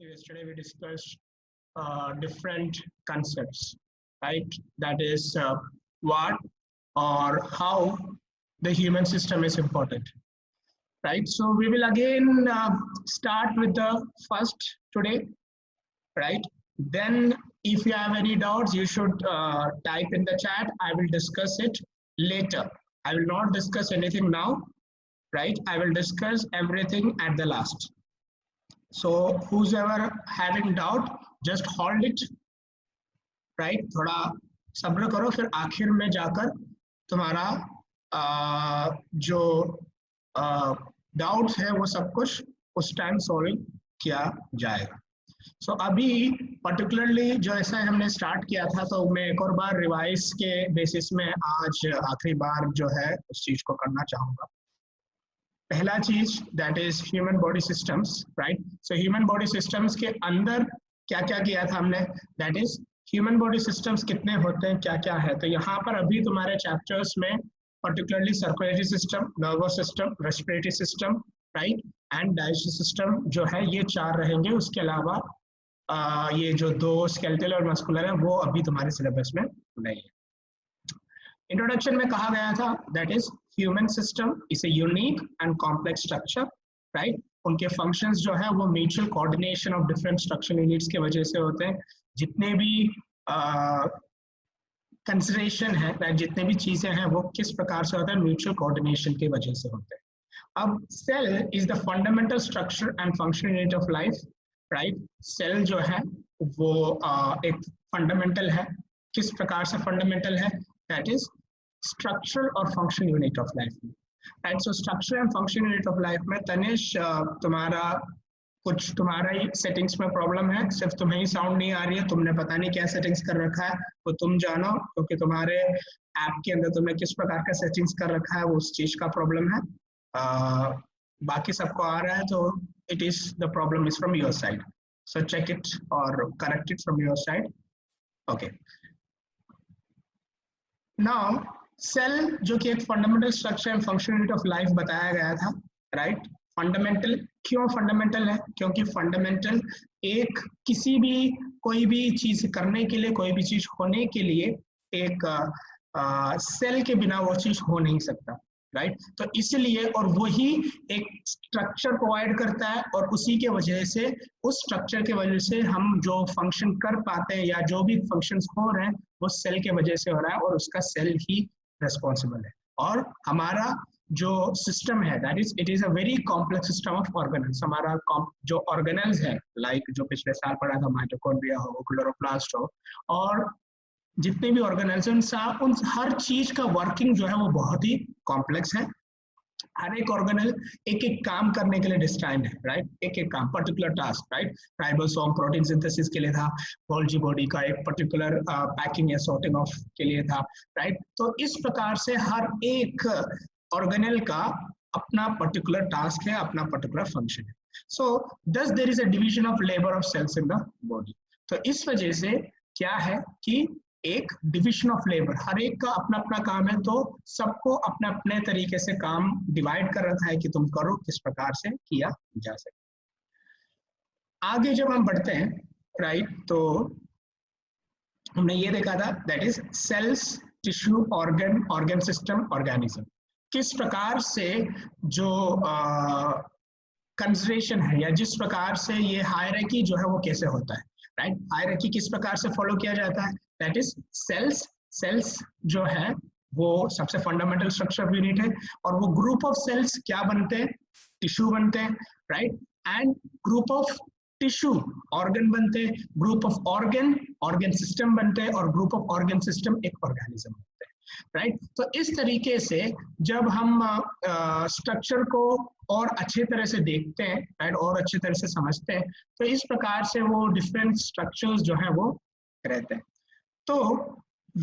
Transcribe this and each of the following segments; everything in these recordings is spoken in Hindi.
Yesterday we discussed different concepts, right? That is what or how the human system is important, right? So we will again start with the first today, right? Then if you have any doubts, you should type in the chat. I will discuss it later. I will not discuss anything now, right? I will discuss everything at the last. So who's ever having doubt, just hold it, right? थोड़ा सब्र करो, फिर आखिर में जाकर तुम्हारा जो डाउट्स है वो सब कुछ उस टाइम सॉल्व किया जाएगा. सो अभी पर्टिकुलरली जो ऐसा हमने स्टार्ट किया था, तो मैं एक और बार रिवाइज के बेसिस में आज आखिरी बार जो है उस चीज को करना चाहूंगा. पहला चीज that is human body systems, right? So human body systems के अंदर क्या क्या किया था हमने, that is human body systems कितने होते हैं, क्या क्या है. तो यहाँ पर अभी तुम्हारे चैप्टर्स में particularly circulatory system, nervous system, respiratory system, right, and digestive system जो है ये चार रहेंगे. उसके अलावा ये जो दो स्केलेटल और मस्कुलर है वो अभी तुम्हारे सिलेबस में नहीं है. इंट्रोडक्शन में कहा गया था that is human system is a unique and complex structure, right. उनके फंक्शंस जो है वो mutual coordination of different structural units के वजह से होते हैं. जितने भी कंसिडरेशन है, जितने भी चीजें हैं वो किस प्रकार से होता है, म्यूचुअल कोऑर्डिनेशन की वजह से होते हैं. अब cell is the fundamental structure and function unit of life, right. Cell जो है वो एक फंडामेंटल है. किस प्रकार से फंडामेंटल है, दैट इज स्ट्रक्चर और फंक्शन यूनिट ऑफ लाइफ में, right. So structure and function unit of life में तनिष तुम्हारा कुछ तुम्हारा ही सेटिंग्स में प्रॉब्लम है, सिर्फ तुम्हें ही साउंड नहीं आ रही है. तुमने पता नहीं क्या सेटिंग्स कर रखा है वो तुम जानो, क्योंकि तुम्हारे ऐप के अंदर तुमने किस प्रकार का सेटिंग्स कर रखा है वो उस चीज का प्रॉब्लम है. बाकी सबको आ रहा है तो it is the problem is from your side, so check it or correct it from your side. Okay, now cell जो कि एक fundamental structure and function unit of life बताया गया था, right. फंडामेंटल क्यों फंडामेंटल है, क्योंकि फंडामेंटल एक किसी भी कोई भी चीज करने के लिए, कोई भी चीज होने के लिए एक सेल के बिना वो चीज हो नहीं सकता, राइट. तो इसलिए और वही एक स्ट्रक्चर प्रोवाइड करता है और उसी के वजह से, उस स्ट्रक्चर के वजह से हम जो फंक्शन कर पाते हैं या जो भी फंक्शंस हो रहे हैं वो सेल के वजह से हो रहा है और उसका सेल ही रेस्पॉन्सिबल है. और हमारा जो सिस्टम है that is it is a very complex system of organelles. हमारा जो ऑर्गेनल्स है, लाइक जो पिछले साल पढ़ा था, माइटोकॉन्ड्रिया हो, क्लोरोप्लास्ट हो, और जितने भी ऑर्गेनल्स हैं उन हर चीज का वर्किंग जो है वो बहुत ही कॉम्प्लेक्स है. हर एक ऑर्गेनल एक एक काम करने के लिए डिस्टाइंड है, राइट. एक एक काम, particular task, right. Ribosome protein synthesis के लिए था, गोल्जी बॉडी का एक पर्टिकुलर पैकिंग या सॉर्टिंग ऑफ के लिए था, राइट. तो इस प्रकार से हर एक ऑर्गेनल का अपना पर्टिकुलर टास्क है, अपना पर्टिकुलर फंक्शन है. So thus there is a division of labour of cells in the body. तो इस वजह से क्या है कि एक डिविजन ऑफ लेबर, हर एक का अपना अपना काम है, तो सबको अपने अपने तरीके से काम डिवाइड कर रखा है कि तुम करो, किस प्रकार से किया जा सके. आगे जब हम बढ़ते हैं, राइट, तो हमने ये देखा था that is cells, tissue, organ, organ system, organism. किस प्रकार से जो कंसिडरेशन है या जिस प्रकार से ये हायरार्की जो है वो कैसे होता है, राइट. हायरार्की किस प्रकार से फॉलो किया जाता है, दैट इज सेल्स. सेल्स जो है वो सबसे फंडामेंटल स्ट्रक्चर यूनिट है और वो ग्रुप ऑफ सेल्स क्या बनते हैं, टिश्यू बनते हैं, right. And group of tissue organ बनते हैं, group of organ organ system बनते हैं और ग्रुप ऑफ ऑर्गन सिस्टम एक ऑर्गेनिज्म बनते हैं, राइट. तो इस तरीके से जब हम स्ट्रक्चर को और अच्छे तरह से देखते हैं, राइट, और अच्छे तरह से समझते हैं, तो इस प्रकार से वो डिफरेंट स्ट्रक्चर्स जो है वो रहते हैं. तो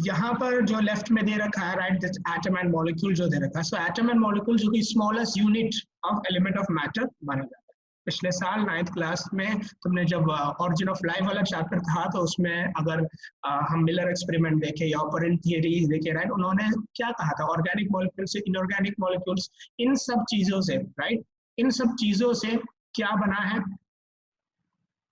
यहाँ पर जो लेफ्ट में दे रखा है, right, this atom and molecule जो दे रखा है. सो एटम एंड मॉलिक्यूल जो कि smallest unit of element of matter माना जाता है. पिछले साल 9th क्लास में तुमने जब ऑरिजिन ऑफ लाइफ वाला चैप्टर था, तो उसमें अगर हम मिलर एक्सपेरिमेंट देखे या ऑपरेंट थियरी देखे, राइट, उन्होंने क्या कहा था, ऑर्गेनिक मॉलिक्यूल से, इनऑर्गेनिक मॉलिक्यूल्स, इन सब चीजों से, राइट, इन सब चीजों से क्या बना है,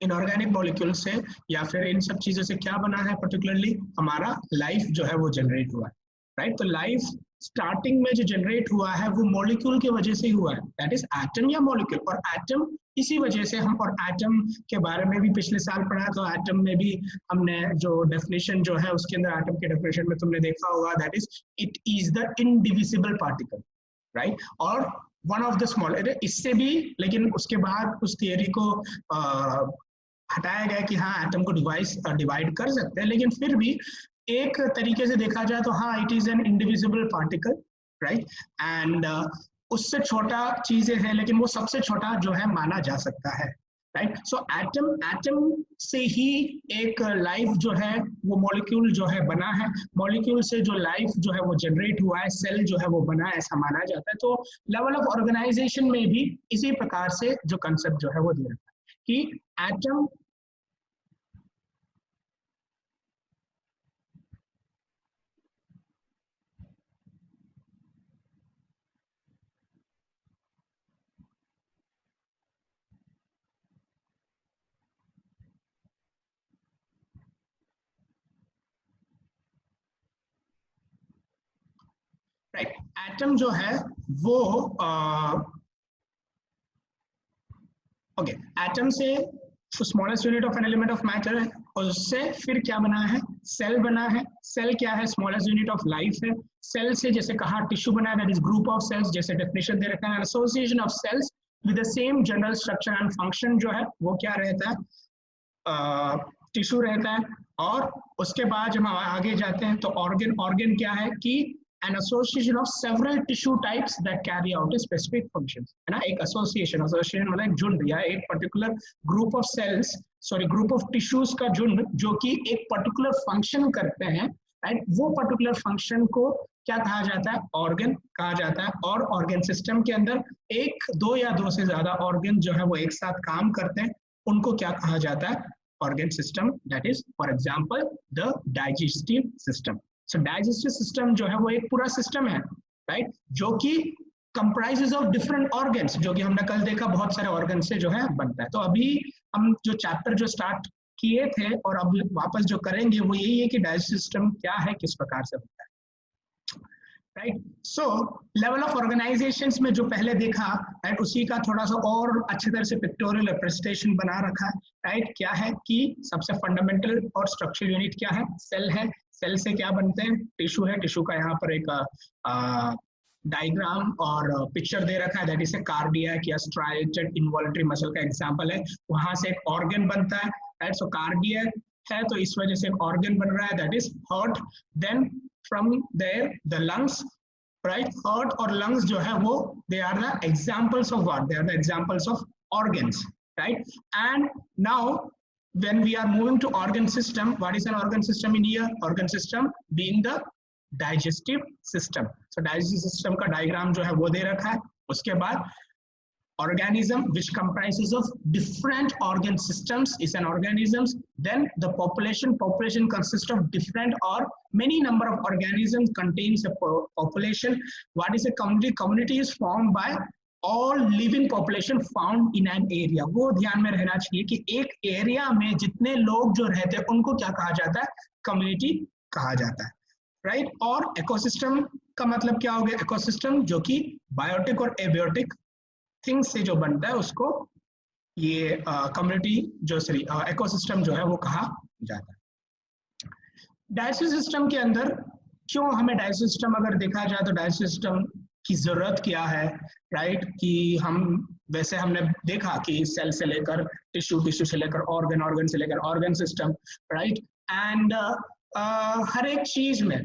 इनऑर्गेनिक मॉलिक्यूल से या फिर इन सब चीजों से क्या बना है, पर्टिकुलरली हमारा लाइफ जो है वो जनरेट हुआ है, राइट। तो लाइफ स्टार्टिंग में जो जनरेट हुआ है वो मॉलिक्यूल की वजह से ही हुआ है, दैट इज एटम या मॉलिक्यूल। और एटम इसी वजह से हम, और एटम के बारे में भी पिछले साल पढ़ा, तो एटम में भी हमने जो डेफिनेशन जो है उसके अंदर एटम के डेफिनेशन में तुमने देखा होगा, that is it is the indivisible particle, right. और वन ऑफ द स्मॉल, इससे भी, लेकिन उसके बाद उस थियरी को हटाया गया कि हाँ एटम को डिवाइड कर सकते हैं, लेकिन फिर भी एक तरीके से देखा जाए तो हाँ it is an indivisible particle, right. And उससे छोटा चीजें हैं लेकिन वो सबसे छोटा जो है माना जा सकता है, राइट। सो एटम से ही एक लाइफ जो है वो मॉलिक्यूल जो है बना है, मॉलिक्यूल से जो लाइफ जो है वो जनरेट हुआ है, सेल जो है वो बना है, ऐसा माना जाता है। तो लेवल ऑफ ऑर्गेनाइजेशन में भी इसी प्रकार से जो कंसेप्ट जो है वो दे रखा है कि एटम राइट, एटम जो है वो ओके, एटम से smallest unit of an element of matter है, और उससे फिर क्या बना है, सेल बना है। सेल क्या है, स्मॉलेस्ट यूनिट ऑफ लाइफ है। सेल से जैसे कहा टिश्यू बना है, that is group of cells, जैसे डेफिनेशन दे रखा है, association of cells with the same general structure and function जो है वो क्या रहता है, टिश्यू रहता है। और उसके बाद जब हम आगे जाते हैं तो ऑर्गन क्या है कि an association of several tissue types that carry out a specific functions, है ना। एक एसोसिएशन मतलब एक झुंड या एक particular group of cells, sorry group of tissues का झुंड जो कि एक पर्टिकुलर फंक्शन करते हैं, राइट। वो पर्टिकुलर फंक्शन को क्या कहा जाता है, ऑर्गन कहा जाता है। और ऑर्गन सिस्टम के अंदर एक, दो या दो से ज्यादा ऑर्गन जो है वो एक साथ काम करते हैं, उनको क्या कहा जाता है, organ system. That is for example the digestive system. So digestive system जो है वो एक पूरा सिस्टम है, राइट, जो कि कंप्राइजेस ऑफ डिफरेंट ऑर्गन्स, जो कि हमने कल देखा बहुत सारे ऑर्गन से जो है बनता है। तो अभी हम जो चैप्टर जो स्टार्ट किए थे और अब वापस जो करेंगे वो यही है कि डाइजेस्टिव सिस्टम क्या है, किस प्रकार से बनता है, right. So level of organisations में जो पहले देखा, राइट, उसी का थोड़ा सा और अच्छी तरह से पिक्टोरियल रिप्रेजेंटेशन बना रखा है, राइट। क्या है कि सबसे फंडामेंटल और स्ट्रक्चरल यूनिट क्या है, सेल है। सेल से क्या बनते हैं, टिश्यू है। टिश्यू का यहाँ पर एक डायग्राम और पिक्चर दे रखा है, दैट इज ए कार्डियक या स्ट्राइएटेड इनवॉल्यूटरी मसल का एग्जांपल है। वहां से एक ऑर्गन बनता है, राइट। सो कार्डियक है तो इस वजह से एक ऑर्गन बन रहा है, that is heart. Then from there the lungs, right. Heart और लंग्स जो है वो they are the examples of what, they are the examples of organs, right? And now when we are moving to organ system, what is an organ system in here? Organ system being the digestive system. So digestive system का diagram जो है वो दे रखा है। उसके बाद organism which comprises of different organ systems is an organisms. Then the population consists of different or many number of organisms, contains a population. What is a community? Community is formed by all living population found in an area. वो ध्यान में रहना चाहिए कि एक एरिया में जितने लोग जो रहते हैं उनको क्या कहा जाता है, कम्युनिटी कहा जाता है, राइट। और इकोसिस्टम का मतलब क्या हो गया, इकोसिस्टम जो कि बायोटिक और एबियोटिक थिंग्स से जो बनता है उसको ये कम्युनिटी जो सॉरी इकोसिस्टम जो है वो कहा जाता है। डाइजेस्टिव सिस्टम के अंदर क्यों हमें डाइजेस्टिव सिस्टम अगर देखा जाए तो डाइजेस्टिव सिस्टम की जरूरत क्या है, राइट। कि हम वैसे हमने देखा कि सेल से लेकर टिश्यू, टिश्यू से लेकर ऑर्गन, ऑर्गन से लेकर ऑर्गन सिस्टम, राइट। एंड हर एक चीज में,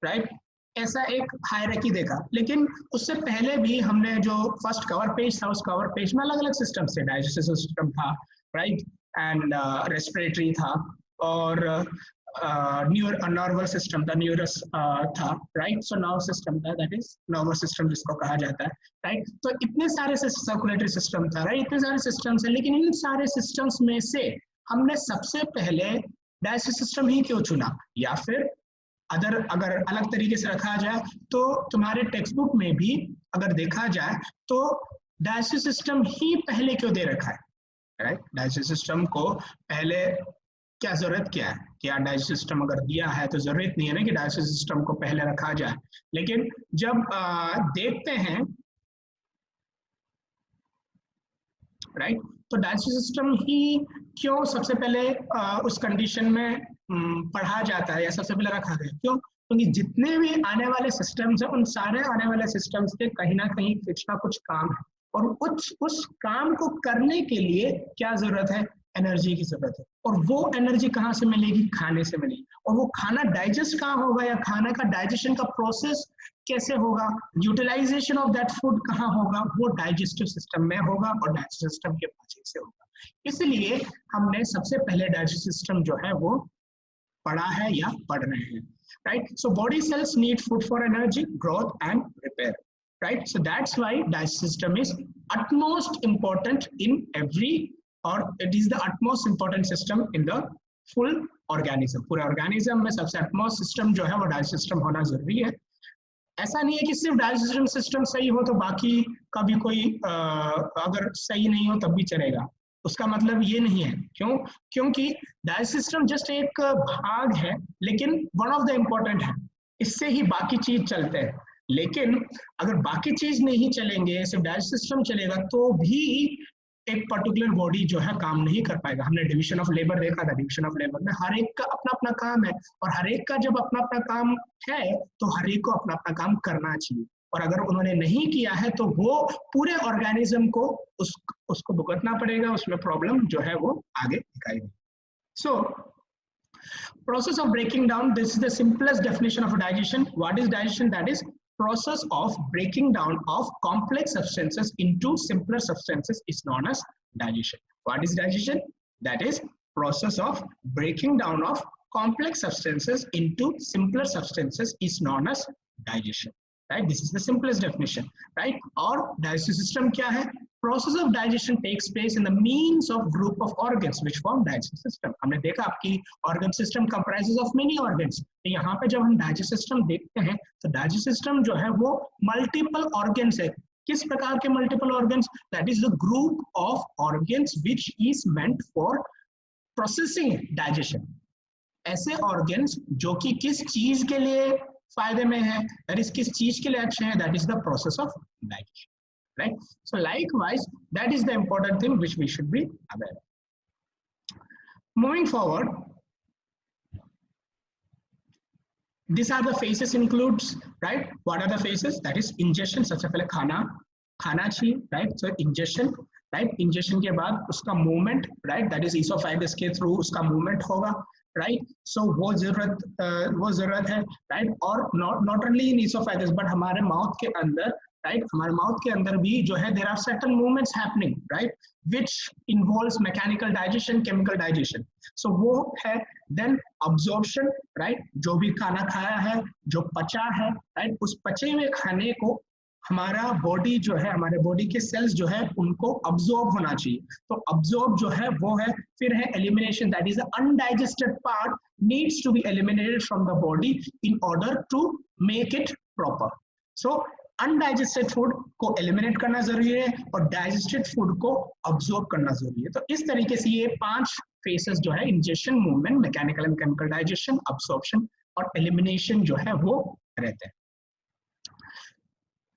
राइट, ऐसा एक हायरार्की देखा। लेकिन उससे पहले भी हमने जो फर्स्ट कवर पेज था उस कवर पेज में अलग अलग सिस्टम थे, डाइजेस्टिव सिस्टम था, राइट, एंड रेस्पिरेटरी था, और नर्वस सिस्टम था, न्यूरस था, राइट। सो नर्वस सिस्टम था, दैट इज नर्वस सिस्टम जिसको कहा जाता है, राइट। तो इतने सारे सर्कुलेटरी सिस्टम था, राइट, इतने सारे सिस्टम्स हैं। लेकिन इन सारे सिस्टम्स में से हमने सबसे पहले डाइजेस्टिव सिस्टम ही क्यों चुना, या फिर अगर अलग तरीके से रखा जाए तो तुम्हारे टेक्स्ट बुक में भी अगर देखा जाए तो डाइजेस्टिव सिस्टम ही पहले क्यों दे रखा है, राइट। डाइजेस्टिव सिस्टम को पहले क्या जरूरत क्या है कि यार डाइजेस्टिव सिस्टम अगर दिया है तो जरूरत नहीं है ना कि डाइजेस्टिव सिस्टम को पहले रखा जाए, लेकिन जब देखते हैं राइट, तो डाइजेस्टिव सिस्टम ही क्यों सबसे पहले उस कंडीशन में पढ़ा जाता है या सबसे पहले रखा गया, क्यों? क्योंकि जितने भी आने वाले सिस्टम्स हैं उन सारे आने वाले सिस्टम्स के कहीं ना कहीं कुछ ना कुछ काम है, और उस काम को करने के लिए क्या जरूरत है? एनर्जी की जरूरत है। और वो एनर्जी कहाँ से मिलेगी? खाने से मिलेगी। और वो खाना डाइजेस्ट कहाँ होगा या खाना का डाइजेशन का प्रोसेस कैसे होगा? यूटिलाइजेशन ऑफ दैट फूड कहाँ होगा? वो डाइजेस्टिव सिस्टम में होगा और डाइजेस्टिव सिस्टम के वजह से होगा। इसलिए हमने सबसे पहले डाइजेस्टिव सिस्टम जो है वो पढ़ा है या पढ़ रहे हैं, right? So body cells need food for energy, growth and repair, right? So that's why digestive system is utmost important in every, or it is the utmost important system in the full organism. पूरे organism में सबसे utmost system जो है वो digestive system होना जरूरी है। ऐसा नहीं है कि सिर्फ डाइजेस्टिव सिस्टम सही हो तो बाकी का भी कोई अगर सही नहीं हो तब भी चलेगा, उसका मतलब ये नहीं है। क्यों? क्योंकि डाइजेस्टिव सिस्टम जस्ट एक भाग है, लेकिन वन ऑफ द इम्पोर्टेंट है, इससे ही बाकी चीज चलते हैं। लेकिन अगर बाकी चीज नहीं चलेंगे, सिर्फ डाइजेस्टिव सिस्टम चलेगा तो भी एक पर्टिकुलर बॉडी जो है काम नहीं कर पाएगा। हमने डिवीजन ऑफ लेबर देखा था, डिवीजन ऑफ लेबर में हर एक का अपना अपना काम है, और हर एक का जब अपना अपना काम है तो हर एक को अपना अपना काम करना चाहिए, और अगर उन्होंने नहीं किया है तो वो पूरे ऑर्गेनिज्म को उसको भुगतना पड़ेगा, उसमें प्रॉब्लम जो है वो आगे दिखाई देगी। सो process of breaking down, this is the simplest definition of a digestion. What is digestion? That is process of breaking down of complex substances into simpler substances is known as digestion. What is digestion? That is process of breaking down of complex substances into simpler substances is known as digestion, right? This is the simplest definition, right? और digestive system क्या है? Process of digestion takes place in the means of group of organs which form digestive system. हमने देखा आपकी organ system comprises of many organs. तो यहाँ पे जब हम digestive system देखते हैं तो digestive system जो है वो multiple organs है। किस प्रकार के multiple organs? That is the group of organs which is meant for processing digestion. ऐसे organs जो कि किस चीज के लिए फायदे में है, that is किस चीज के लिए अच्छे हैं, that is the process of digestion. Right? So likewise, that is the important thing which we should be aware of. Moving forward, these are the phases includes, right? What are the phases? That is ingestion, सबसे पहले खाना चाहिए, right? So ingestion, right? Ingestion के बाद उसका movement, right? That is esophagus के through उसका movement होगा, right? So वो जरूरत है, right? और not only in esophagus but हमारे mouth के अंदर, right? हमारे माउथ के अंदर भी जो है there are certain movements happening, right? Which involves mechanical digestion, chemical digestion. So वो है, then absorption, right? जो भी खाना खाया है, जो पचा है, right? उस पचे हुए खाने को हमारा बॉडी जो है, हमारे बॉडी के सेल्स जो है उनको अब्सॉर्ब होना चाहिए। तो अब्सॉर्ब जो है वो है, फिर है elimination, that is the undigested part needs to be eliminated from the body in order to make it proper. So undigested food को एलिमिनेट करना जरूरी है और डाइजेस्टेड फूड को अब्सॉर्ब करना जरूरी है। तो इस तरीके से ये 5 फेसेस जो है, injection, movement, mechanical and chemical digestion, absorption और एलिमिनेशन जो है वो रहते हैं।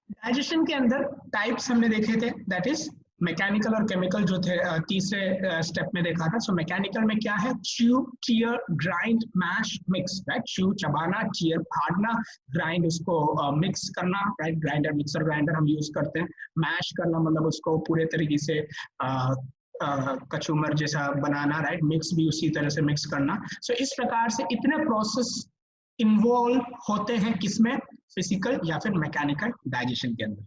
डाइजेशन के अंदर टाइप्स हमने देखे थे, दैट इज मैकेनिकल और केमिकल जो थे तीसरे स्टेप में देखा था। सो मैकेनिकल में क्या है? Chew, tear, grind, mash, mix, right? Chew चबाना, टीयर फाड़ना, ग्राइंड उसको मिक्स करना, राइट? ग्राइंडर, मिक्सर ग्राइंडर हम यूज करते हैं। मैश करना मतलब उसको पूरे तरीके से कचूमर जैसा बनाना, राइट? मिक्स भी उसी तरह से मिक्स करना। सो इस प्रकार से इतने प्रोसेस इन्वॉल्व होते हैं किसमें? फिजिकल या फिर मैकेनिकल डाइजेशन के अंदर।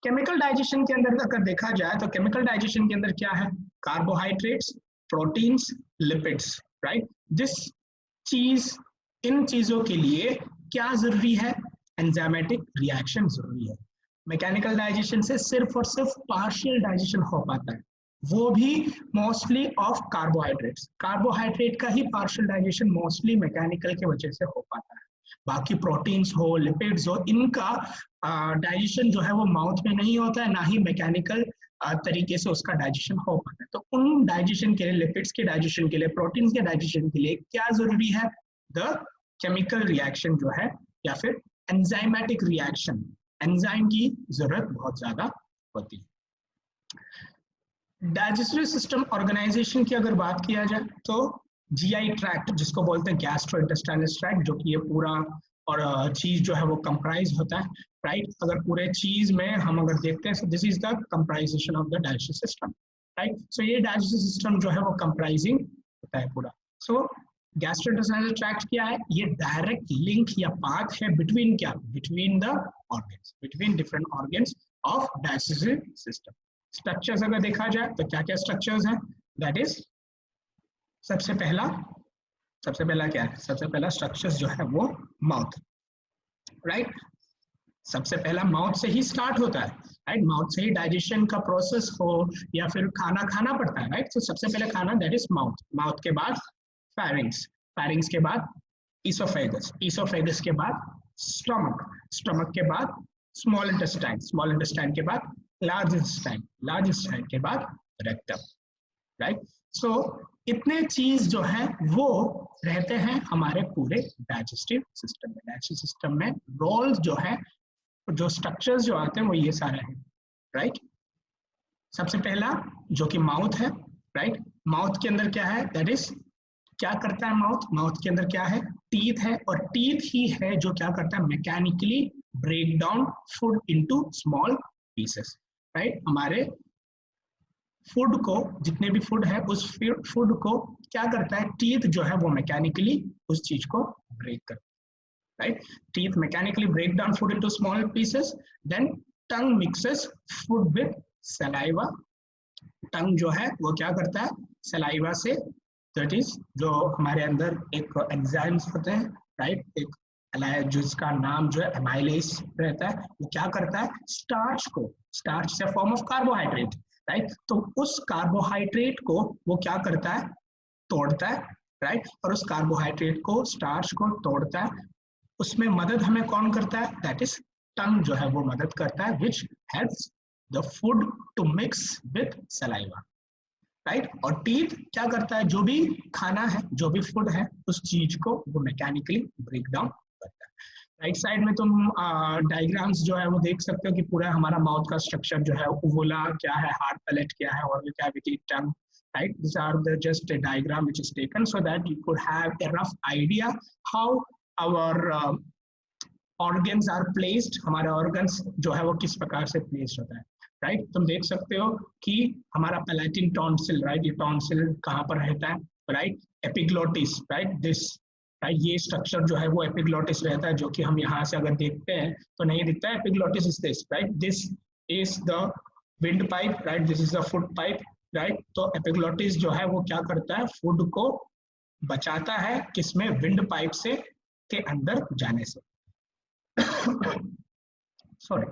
केमिकल डाइजेशन के अंदर अगर देखा जाए तो केमिकल डाइजेशन के अंदर क्या है? Carbohydrates, proteins, lipids, right? इन चीजों के लिए क्या जरूरी है? एंजाइमेटिक रिएक्शन जरूरी है। मैकेनिकल डाइजेशन से सिर्फ और सिर्फ पार्शियल डाइजेशन हो पाता है, वो भी मोस्टली ऑफ कार्बोहाइड्रेट्स। कार्बोहाइड्रेट का ही पार्शियल डाइजेशन मोस्टली मैकेनिकल की वजह से हो पाता है। बाकी प्रोटीन्स हो, लिपिड्स हो, इनका डाइजेशन जो है वो माउथ में नहीं होता है, ना ही मैकेनिकल तरीके से उसका डाइजेशन हो पाता है। तो उन डाइजेशन के लिए, लिपिड्स के डाइजेशन के लिए, प्रोटीन्स के डाइजेशन के लिए क्या जरूरी है? द केमिकल रिएक्शन जो है, या फिर एंजाइमेटिक रिएक्शन, एंजाइम की जरूरत बहुत ज्यादा होती है। डाइजेस्टिव सिस्टम ऑर्गेनाइजेशन की अगर बात किया जाए तो जीआई ट्रैक्ट, जिसको बोलते हैं गैस्ट्रोइंटेस्टाइनल ट्रैक्ट, जो कि ये पूरा और चीज जो है वो कंप्राइज होता है, राइट। अगर पूरे चीज में हम अगर देखते हैं, this is the comprisation of the digestive system, right. So ये डाइजेस्टिव सिस्टम जो है वो कंप्राइजिंग होता है पूरा। सो गैस्ट्रोइंटेस्टाइनल ट्रैक्ट क्या है? ये डायरेक्ट लिंक या पाथ है बिटवीन क्या? Between the organs, between different organs of digestive system. Structures अगर देखा जाए तो क्या क्या स्ट्रक्चर्स हैं? दैट इज सबसे पहला क्या है? सबसे पहला स्ट्रक्चर्स जो है वो माउथ, राइट। सबसे पहला माउथ से ही स्टार्ट होता है, राइट। माउथ से ही डाइजेशन का प्रोसेस हो या फिर खाना खाना पड़ता है, राइट। तो सबसे पहले खाना दैट इज माउथ। माउथ के बाद फेरिंग्स, फेरिंग्स के बाद इसोफेगस, इसोफेगस के बाद स्टमक, स्टमक के बाद स्मॉल इंटेस्टाइन, स्मॉल इंटेस्टाइन के बाद लार्ज इंटेस्टाइन, लार्ज इंटेस्टाइन के बाद रेक्टम, राइट। सो इतने चीज जो है वो रहते हैं हमारे पूरे डाइजेस्टिव सिस्टम में। डाइजेस्टिव सिस्टम में रोल्स जो है, जो स्ट्रक्चर्स जो आते हैं वो ये सारे हैं, राइट। सबसे पहला जो कि माउथ है, राइट। माउथ के अंदर क्या है? दैट इज क्या करता है माउथ? माउथ के अंदर क्या है? टीथ है, और टीथ ही है जो क्या करता है? Mechanically break down food into small pieces, right. हमारे फूड को, जितने भी फूड है उस फूड को क्या करता है? टीथ जो है वो मैकेनिकली उस चीज को ब्रेक करता है, right. Teeth mechanically break down food into small pieces, then tongue mixes food with saliva. Tongue जो है वो क्या करता है? सलाइवा से, दैट इज जो हमारे अंदर एक एंजाइम्स होते हैं, राइट। एक जिसका नाम जो है एमाइलेज रहता है, वो क्या करता है? स्टार्च को, स्टार्च से फॉर्म ऑफ कार्बोहाइड्रेट, राइट। तो उस कार्बोहाइड्रेट को वो क्या करता है? तोड़ता है, राइट। और उस कार्बोहाइड्रेट को, स्टार्च को तोड़ता है। उसमें मदद हमें कौन करता है? दैट इज टंग जो है वो मदद करता है, which helps the food to mix with saliva, right. और टीथ क्या करता है? जो भी खाना है, जो भी फूड है, उस चीज को वो मैकेनिकली ब्रेक डाउन करता है। राइट साइड में तुम डायग्राम्स जो है वो देख सकते हो कि पूरा हमारा माउथ का स्ट्रक्चर जो है, उवुला क्या है, हार्ड पैलेट क्या है, और cavity, tongue, right? These are the just a diagram which is taken so that you could have a rough idea how our organs are placed, हमारे organs जो है वो किस प्रकार से placed होता है, right? तुम देख सकते हो कि हमारा पैलेटिन टॉन्सिल, right? ये टॉन्सिल कहाँ पर रहता है, right? Epiglottis, right? This, right? ये स्ट्रक्चर जो है वो एपिग्लोटिस रहता है, जो कि हम यहाँ से अगर देखते हैं तो नहीं दिखता है। Epiglottis is this, right? This is the wind pipe, right? This is the food pipe, right. तो एपिग्लोटिस जो है वो क्या करता है? फूड को बचाता है, किसमें? विंड पाइप से के अंदर जाने से। सॉरी।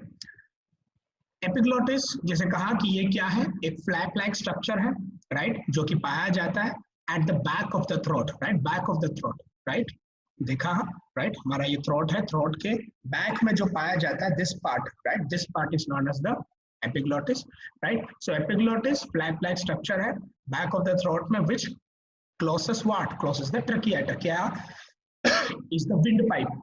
एपिग्लोटिस जैसे कहा कि ये क्या है? एक फ्लैप लाइक स्ट्रक्चर है, राइट, जो कि पाया जाता है at the back of the throat, right, back of the throat, right. देखा, राइट, हमारा ये थ्रोट है, थ्रोट के बैक में जो पाया जाता है, this part, right, this part is known as the epiglottis, right? So epiglottis flap-like structure है back of the throat में, which closes what? Closes the trachea. Trachea is the wind pipe,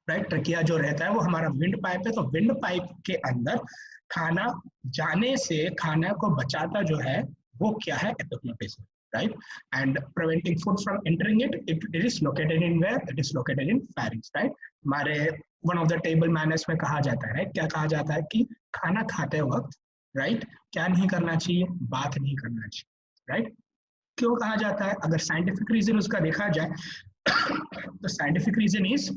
right? Trachea जो रहता है वो हमारा wind pipe है। तो wind pipe के अंदर खाना जाने से, खाना को बचाता जो है वो क्या है? epiglottis, right? And preventing food from entering it, it is located in where? It is located in pharynx, right? हमारे one of the table manners में कहा जाता है, राइट, क्या कहा जाता है कि खाना खाते वक्त, राइट, क्या नहीं करना चाहिए? बात नहीं करना चाहिए, राइट। क्यों कहा जाता है? अगर साइंटिफिक रीजन उसका देखा जाए तो scientific reason is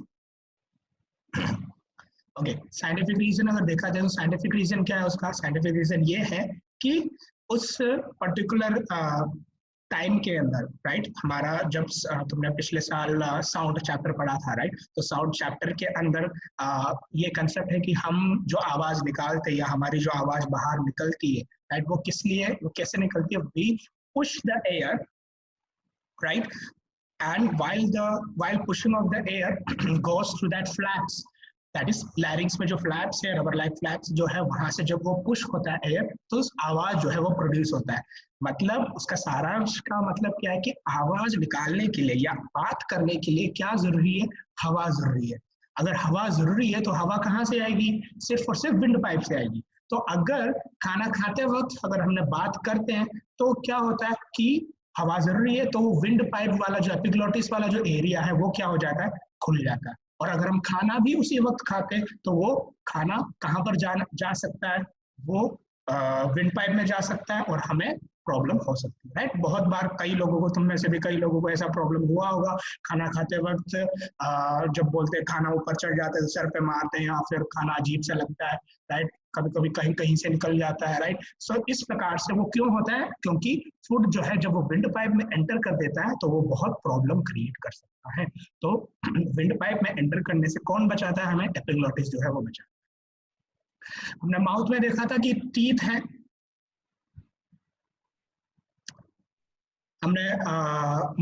okay, scientific reason अगर देखा जाए तो साइंटिफिक रीजन क्या है उसका? साइंटिफिक रीजन ये है कि उस पर्टिकुलर टाइम के अंदर, राइट, हमारा जब तुमने पिछले साल साउंड चैप्टर पढ़ा था, राइट, तो साउंड चैप्टर के अंदर ये कंसेप्ट है कि हम जो आवाज निकालते हैं या हमारी जो आवाज बाहर निकलती है, राइट, वो किस लिए, वो कैसे निकलती है? We push the air, right, and while pushing of the air goes through that flaps, that is लैरिंग्स में जो फ्लैप्स है, रबर लाइक फ्लैप्स जो है, वहां से जब वो पुश होता है एयर तो उस आवाज जो है वो प्रोड्यूस होता है। मतलब उसका सारांश का मतलब क्या है कि आवाज निकालने के लिए या बात करने के लिए क्या जरूरी है, हवा जरूरी है। अगर हवा जरूरी है तो हवा कहाँ से आएगी, सिर्फ और सिर्फ विंड पाइप से आएगी। तो अगर खाना खाते वक्त अगर हमने बात करते हैं तो क्या होता है कि हवा जरूरी है, तो विंड पाइप वाला जो एपिग्लोटिस वाला जो एरिया है वो क्या हो जाता है, खुल जाता है। और अगर हम खाना भी उसी वक्त खाते हैं तो वो खाना कहाँ पर जा सकता है, वो विंड पाइप में जा सकता है और हमें प्रॉब्लम हो सकती है, राइट। बहुत बार कई लोगों को, तुम में से भी कई लोगों को ऐसा प्रॉब्लम हुआ होगा, खाना खाते वक्त जब बोलते हैं खाना ऊपर चढ़ जाता है तो सर पे मारते हैं या फिर खाना अजीब सा लगता है, राइट। कभी कभी कहीं कहीं से निकल जाता है, राइट। सो इस प्रकार से वो क्यों होता है, क्योंकि फूड जो है जब वो विंड पाइप में एंटर कर देता है तो वो बहुत प्रॉब्लम क्रिएट कर सकता है। तो विंड पाइप में एंटर करने से कौन बचाता है हमें, एपिग्लोटिस जो है वो बचाता है। हमने माउथ में देखा था कि टीथ है, हमने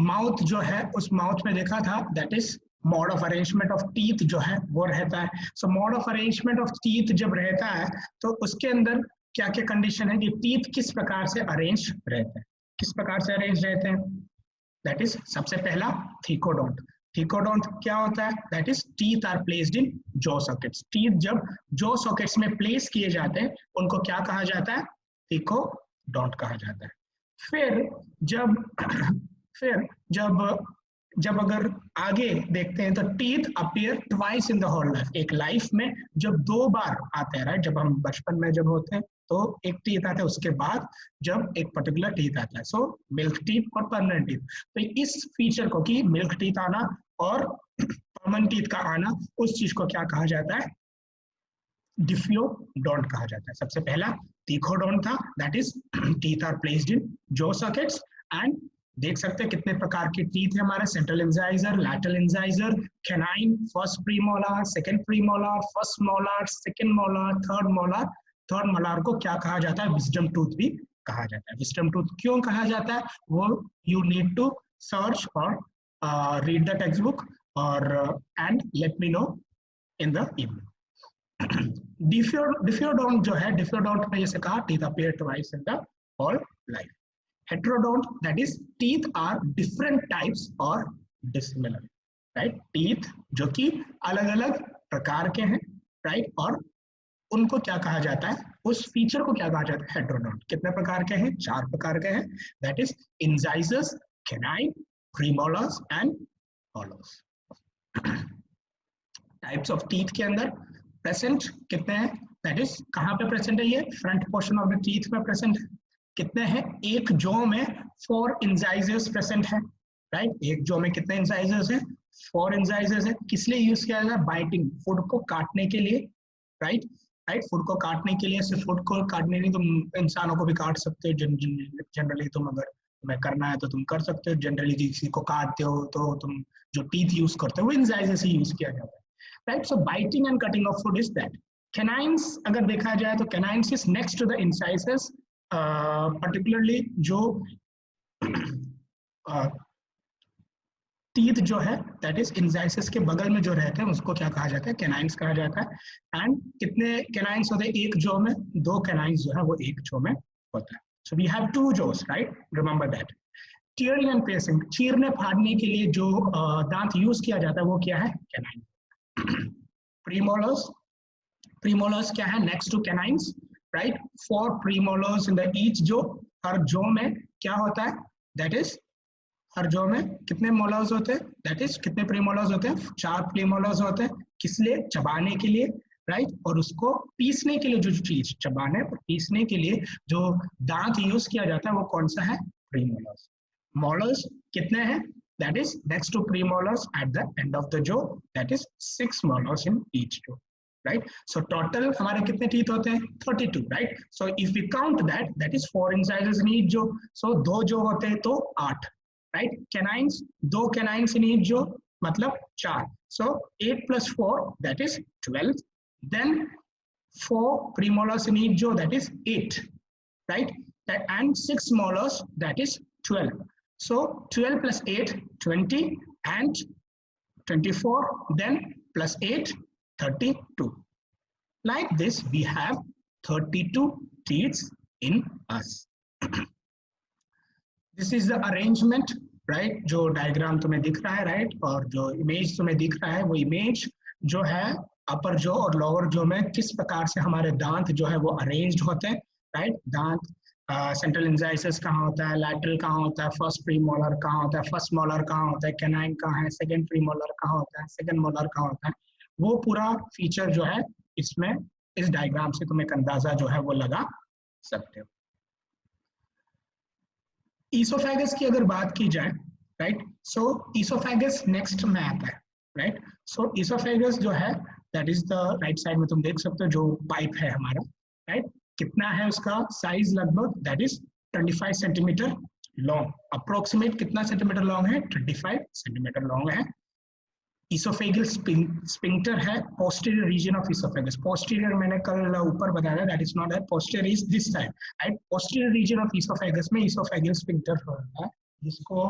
माउथ जो है उस माउथ में देखा था that is mode of arrangement of teeth जो है वो रहता है। सो mode of arrangement of teeth जब रहता है तो उसके अंदर क्या क्या कंडीशन है कि टीथ किस प्रकार से अरेंज रहते हैं, किस प्रकार से अरेंज रहते हैं। दैट इज सबसे पहला थीकोडोंट। थीकोडोंट क्या होता है, that is teeth are placed in jaw sockets. Teeth जब जॉ सॉकेट्स में प्लेस किए जाते हैं उनको क्या कहा जाता है, थीकोडोंट कहा जाता है। फिर जब फिर जब अगर आगे देखते हैं तो teeth appear twice in the whole life. एक लाइफ में जब 2 बार आते हैं, राइट। जब हम बचपन में जब होते हैं तो एक टीथ आता है, उसके बाद जब एक पर्टिकुलर टीथ आता है। सो मिल्क टीथ और परमानेंट टीथ। तो इस फीचर को कि मिल्क टीथ आना और परमानेंट टीथ का आना, उस चीज को क्या कहा जाता है, डिफ्लोडोंट कहा जाता है। सबसे पहला थीकोडोंट था, that is teeth are placed in jaw sockets. And देख सकते हैं कितने प्रकार के टीथ है हमारे, central incisor, lateral incisor, canine, first premolar, second premolar, first molar, second molar, third molar. Third molar को क्या कहा जाता है, विजडम टूथ भी कहा जाता है। विजडम टूथ क्यों कहा जाता है, वो यू नीड टू सर्च और रीड द टेक्स्ट बुक और and let me know in the evening. Diphyodont जो है, डिफ्लोडोंट में जैसे कहा teeth appear twice in the whole life. Heterodont that is teeth are different types और डिसिमिलर, राइट। टीथ जो कि अलग अलग प्रकार के हैं, राइट। और उनको क्या कहा जाता है, उस फीचर को क्या कहा जाता है, हेटेरोडोंट। कितने प्रकार के हैं, 4 प्रकार के हैं, that is incisors, canine, premolars and molars. Types of teeth के अंदर प्रेजेंट कितने हैं, दैट इज कहाँ पे प्रेजेंट है, ये front portion of the teeth में प्रेजेंट है। कितने हैं, एक जॉ में 4 इंजाइजर्स प्रेजेंट है, राइट। एक जॉ में कितने इंजाइजर्स हैं, 4 इंजाइजर्स है। किस लिए यूज किया जाता है, बाइटिंग, फूड को काटने के लिए, राइट। राइट, फूड को काटने के लिए, सिर्फ फूड को काटने नहीं, तुम इंसानों को भी काट सकते हो। जनरली तुम अगर तुम्हें करना है तो तुम कर सकते हो। जनरली किसी को काटते हो तो तुम जो टीथ यूज करते हो वो इंजाइजर्स ही यूज किया जाता है, right. So biting and cutting of food is that. Canines अगर देखा जाए तो canines is next to the incisors, particularly जो टीथ जो है दैट इज इंजाइसिस के बगल में जो रहते हैं उसको क्या कहा जाता है, कैनाइंस कहा जाता है। एंड कितने कैनाइंस होते हैं, एक जॉ में 2 कैनाइंस जो है वो एक जॉ में होता है। So we have 2 jaws, right, remember that. Tearing and piercing, चीरने फाड़ने के लिए जो दांत यूज किया जाता है वो क्या है, कैनाइन। प्रीमोलर्स, प्रीमोलर्स क्या है, next to canines, right. 4 premolars in the each jaw. हर जॉ में क्या होता है, दैट इज हर जॉ में कितने मोलर्स होते हैं, दैट इज कितने प्रीमोलर्स होते हैं, 4 प्रीमोलर्स होते हैं। किस लिए, चबाने के लिए, राइट। और उसको पीसने के लिए, जो चीज चबाने और पीसने के लिए जो दांत यूज किया जाता है वो कौन सा है, प्रीमोलर्स। मोलर्स कितने हैं, that is next to premolars at the end of the jaw, that is 6 molars in each jaw, right. So total हमारे कितने टीथ होते हैं, 32, right. So if we count that, that is 4 incisors in each jaw. So 2 jaw होते हैं तो 8, right. Canines, 2 canines in each jaw मतलब 4। So 8 + 4 that is 12. Then 4 premolars in each jaw, that is 8, right. And 6 molars, that is 12. So 12 + 8 20 and 24, then plus 8 32. Like this we have 32 teeth in us. This is the arrangement, right? जो डायग्राम तुम्हें दिख रहा है, राइट, और जो इमेज तुम्हें दिख रहा है वो इमेज जो है अपर जो और लोअर जो में किस प्रकार से हमारे दांत जो है वो अरेंज्ड होते हैं, राइट? दांत सेंट्रल इंजाइसिस कहाँ होता है, लैटरल कहाँ होता है, फर्स्ट प्रीमोलर कहाँ होता है, फर्स्ट मोलर कहाँ होता है, कैनाइन कहाँ है, सेकंड प्रीमोलर कहाँ होता है, सेकंड मोलर कहाँ होता है, वो पूरा फीचर जो है इसमें इस डायग्राम से तुम एक अंदाजा जो है वो लगा सकते हो। ईसोफेगस की अगर बात की जाए, राइट, सो ईसोफेगस नेक्स्ट में आता है, राइट? सो ईसोफेगस जो है that is the right side में तुम देख सकते हो जो पाइप है हमारा, राइट? कितना है उसका साइज, लगभग that is 25 centimetre long, approximate कितना सेंटीमीटर लॉन्ग है, 25 सेंटीमीटर लॉन्ग है। ईसोफेगल स्पिंक्टर है posterior reason of oesophagus. Posterior मैंने कल ऊपर बताया, that is not that, posterior is this side, right? Posterior reason of oesophagus में ईसोफेगल स्पिंक्टर होता है, जिसको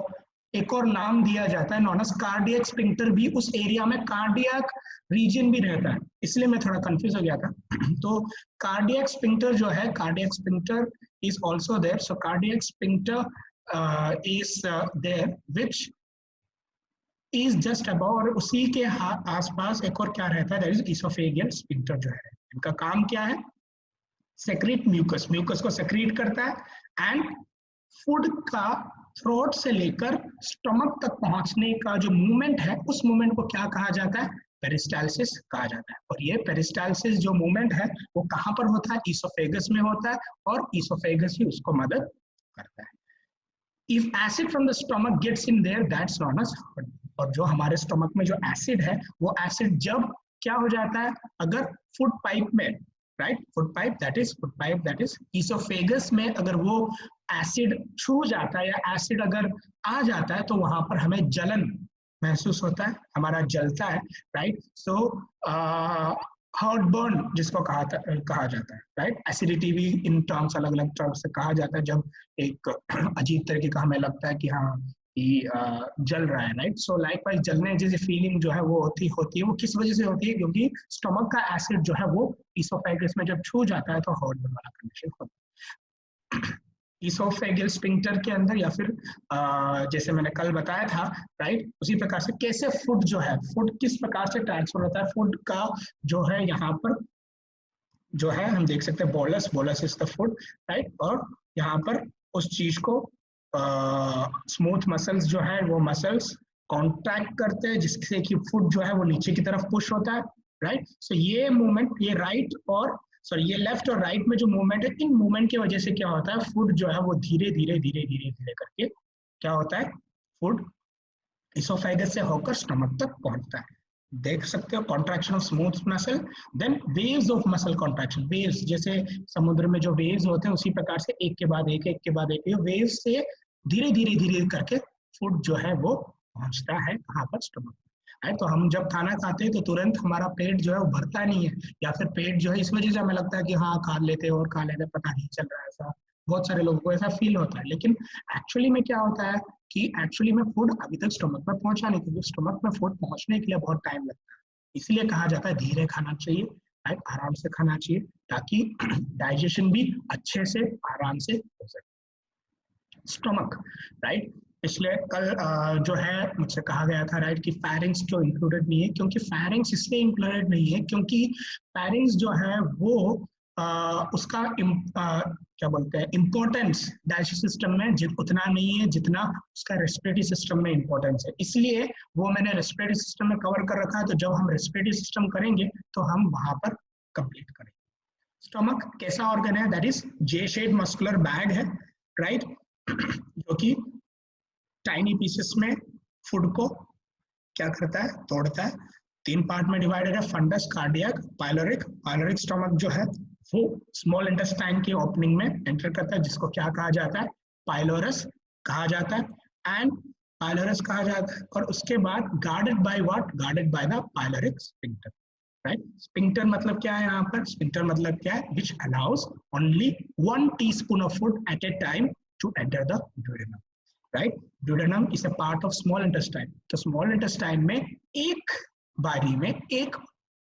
एक और नाम दिया जाता है नॉन एज कार्डियक स्पिंक्टर। भी उस एरिया में कार्डियक रीजन भी रहता है, इसलिए मैं थोड़ा कंफ्यूज हो गया था। तो कार्डियक स्पिंक्टर जो है, cardiac sphincter is also there, so cardiac sphincter is there which is just about, और उसी के आसपास एक और क्या रहता है, दैट इज ईसोफेगियल स्पिंक्टर जो है। इनका काम क्या है, सेक्रेट म्यूकस, म्यूकस को सेक्रेट करता है एंड फूड का थ्रोट से लेकर स्टमक तक पहुंचने का जो मूवमेंट है, उस मूवमेंट को क्या कहा जाता है, पेरिस्टाल्सिस कहा जाता है। और ये पेरिस्टाल्सिस जो मूवमेंट है वो कहाँ पर होता है, ईसोफेगस में होता है, और ईसोफेगस ही उसको मदद करता है। If acid from the stomach gets in there, that's known as heart. और जो हमारे स्टमक में जो एसिड है, वो एसिड जब क्या हो जाता है, अगर फूड पाइप में, right, food pipe that is oesophagus में अगर वो एसिड छू जाता है या एसिड अगर आ जाता है, तो वहां पर हमें जलन महसूस होता है, हमारा जलता है, राइट? सो हार्ट बर्न जिसको कहा जाता है, राइट? एसिडिटी भी इन टर्म्स अलग अलग टर्म्स से कहा जाता है, जब एक अजीब तरीके का हमें लगता है कि हाँ ये जल रहा है, राइट? सो लाइकवाइज जलने जैसी फीलिंग जो है वो होती है, वो किस वजह से होती है, क्योंकि स्टमक का एसिड जो है वो ईसोफेगस में जब छू जाता है तो हार्ट बर्न वाला कंडीशन होता है। ईसोफेगल स्पिंक्टर के अंदर, या फिर जैसे मैंने कल बताया था, राइट, उसी प्रकार से कैसे फूड जो है, फूड किस प्रकार से ट्रांसफर होता है, फूड का जो है यहाँ पर जो है हम देख सकते हैं bolus, bolus is the food, right? और यहाँ पर उस चीज को स्मूथ मसल्स जो है वो मसल्स कॉन्ट्रैक्ट करते हैं, जिससे कि फूड जो है वो नीचे की तरफ पुश होता है, राइट? सो ये मूवमेंट, ये राइट और सॉरी ये लेफ्ट और राइट में जो मूवमेंट है, इन मूवमेंट की वजह से क्या होता है, फूड जो है वो धीरे धीरे करके क्या होता है, फूड इसोफेगस से होकर स्टमक तक पहुंचता है। देख सकते हो contraction of smooth muscle, then waves of muscle contraction. Waves जैसे समुद्र में जो वेव्स होते हैं, उसी प्रकार से एक के बाद एक के बाद एक वेव्स से धीरे धीरे करके फूड जो है वो पहुंचता है कहाँ पर, स्टमक। है तो हम जब खाना खाते हैं तो तुरंत हमारा पेट जो है वो भरता नहीं है, या फिर पेट जो है इस वजह से हमें लगता है कि हाँ खा लेते हैं और खा लेते हैं, पता नहीं चल रहा है, ऐसा बहुत सारे लोगों को ऐसा फील होता है। लेकिन एक्चुअली में क्या होता है कि एक्चुअली में फूड अभी तक स्टमक में पहुंचा नहीं, क्योंकि स्टमक में फूड पहुंचने के लिए बहुत टाइम लगता है। इसलिए कहा जाता है धीरे खाना चाहिए, आराम से खाना चाहिए, ताकि डाइजेशन भी अच्छे से आराम से हो सके। स्टमक, राइट, इसलिए कल जो है मुझसे कहा गया था, राइट, कि फैरिंग्स जो इंक्लूडेड नहीं है, क्योंकि फैरिंग्स इसलिए इंक्लूडेड नहीं है क्योंकि फैरिंग्स जो है वो उसका क्या बोलते हैं इम्पोर्टेंस डाइजेस्टिव सिस्टम में उतना नहीं है जितना उसका रेस्पिरेटरी सिस्टम में इम्पोर्टेंस है। इसलिए वो मैंने रेस्पिरेटरी सिस्टम में कवर कर रखा है, तो जब हम रेस्पिरेटरी सिस्टम करेंगे तो हम वहां पर कंप्लीट करेंगे। स्टमक कैसा ऑर्गन है, that is J shape muscular bag है, राइट, जो कि टाइनी पीसेस में फूड को क्या करता है, तोड़ता है। 3 पार्ट में डिवाइडेड है, fundus, cardiac, pyloric. Pyloric stomach जो है वो स्मॉल इंटेस्टाइन की ओपनिंग में एंटर करता है, जिसको क्या कहा जाता है, पाइलोरस कहा जाता है, एंड पाइलोरस कहा जाता है। और उसके बाद guarded by what, guarded by the pyloric sphincter, right? Sphincter मतलब क्या है यहाँ पर, स्फिंक्टर मतलब क्या है, which allows only 1 teaspoon of food at a time to enter the duodenum, राइट? duodenum is a part of small intestine, तो स्मॉल इंटेस्टाइन में एक बारी में एक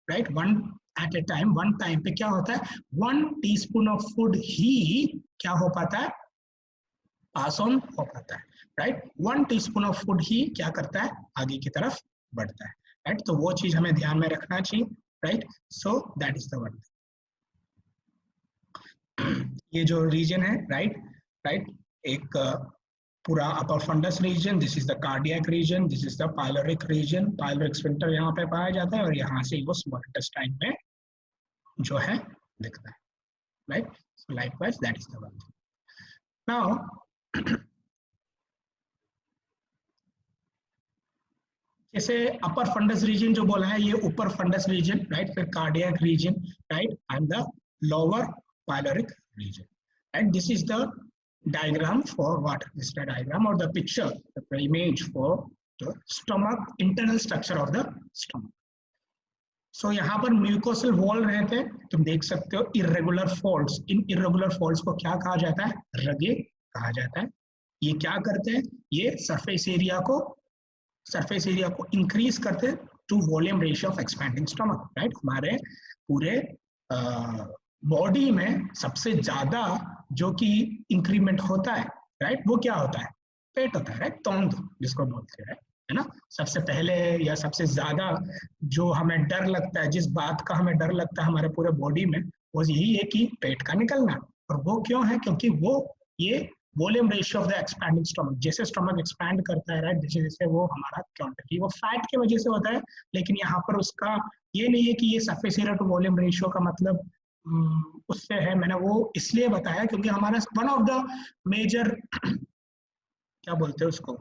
right, one at a time, one time पे क्या होता है, 1 टीस्पून ऑफ फूड ही क्या हो पाता है, पास ऑन हो पाता है, राइट। 1 टीस्पून ऑफ फूड ही क्या करता है, आगे की तरफ बढ़ता है, राइट। तो वो चीज हमें ध्यान में रखना चाहिए, right. So that is the one. ये जो रीजन है, राइट राइट, एक पूरा upper fundus region, this is the cardiac region, this is the pyloric region, pyloric sphincter यहाँ पे पाया जाता है और यहाँ से वो स्मॉल इंटेस्टाइन में जो है दिखता है, right. So likewise that is the one. Now जैसे अपर फंडस रीजन जो बोला है, ये ऊपर फंडस रीजन, राइट, फिर cardiac region, right, and the lower pyloric region, and this is the diagram for what, this is the diagram or the picture, the image for the stomach, internal structure of the stomach. So यहाँ पर म्यूकोसल वॉल रहते हैं, तुम देख सकते हो इरेगुलर फोल्ड्स, इन इरेगुलर फोल्ड्स को क्या कहा जाता है, रगे कहा जाता है। ये क्या करते हैं, ये सरफेस एरिया को इंक्रीज करते हैं to volume ratio of expanding stomach, right. हमारे पूरे बॉडी में सबसे ज्यादा जो कि इंक्रीमेंट होता है, राइट, वो क्या होता है, पेट होता है, राइट, तोंद जिसको बोलते हैं, है ना। सबसे पहले या सबसे ज्यादा जो हमें डर लगता है, जिस बात का हमें डर लगता है हमारे पूरे बॉडी में, वो यही है कि पेट का निकलना। और वो क्यों है, क्योंकि वो ये volume ratio of the expanding stomach, जैसे स्टमक एक्सपैंड करता है, राइट, जैसे जैसे वो हमारा क्वांटिटी वो फैट की वजह से होता है, लेकिन यहाँ पर उसका ये नहीं है कि ये surface area to volume ratio का मतलब उससे है। मैंने वो इसलिए बताया क्योंकि हमारा वन ऑफ द मेजर क्या बोलते हैं उसको,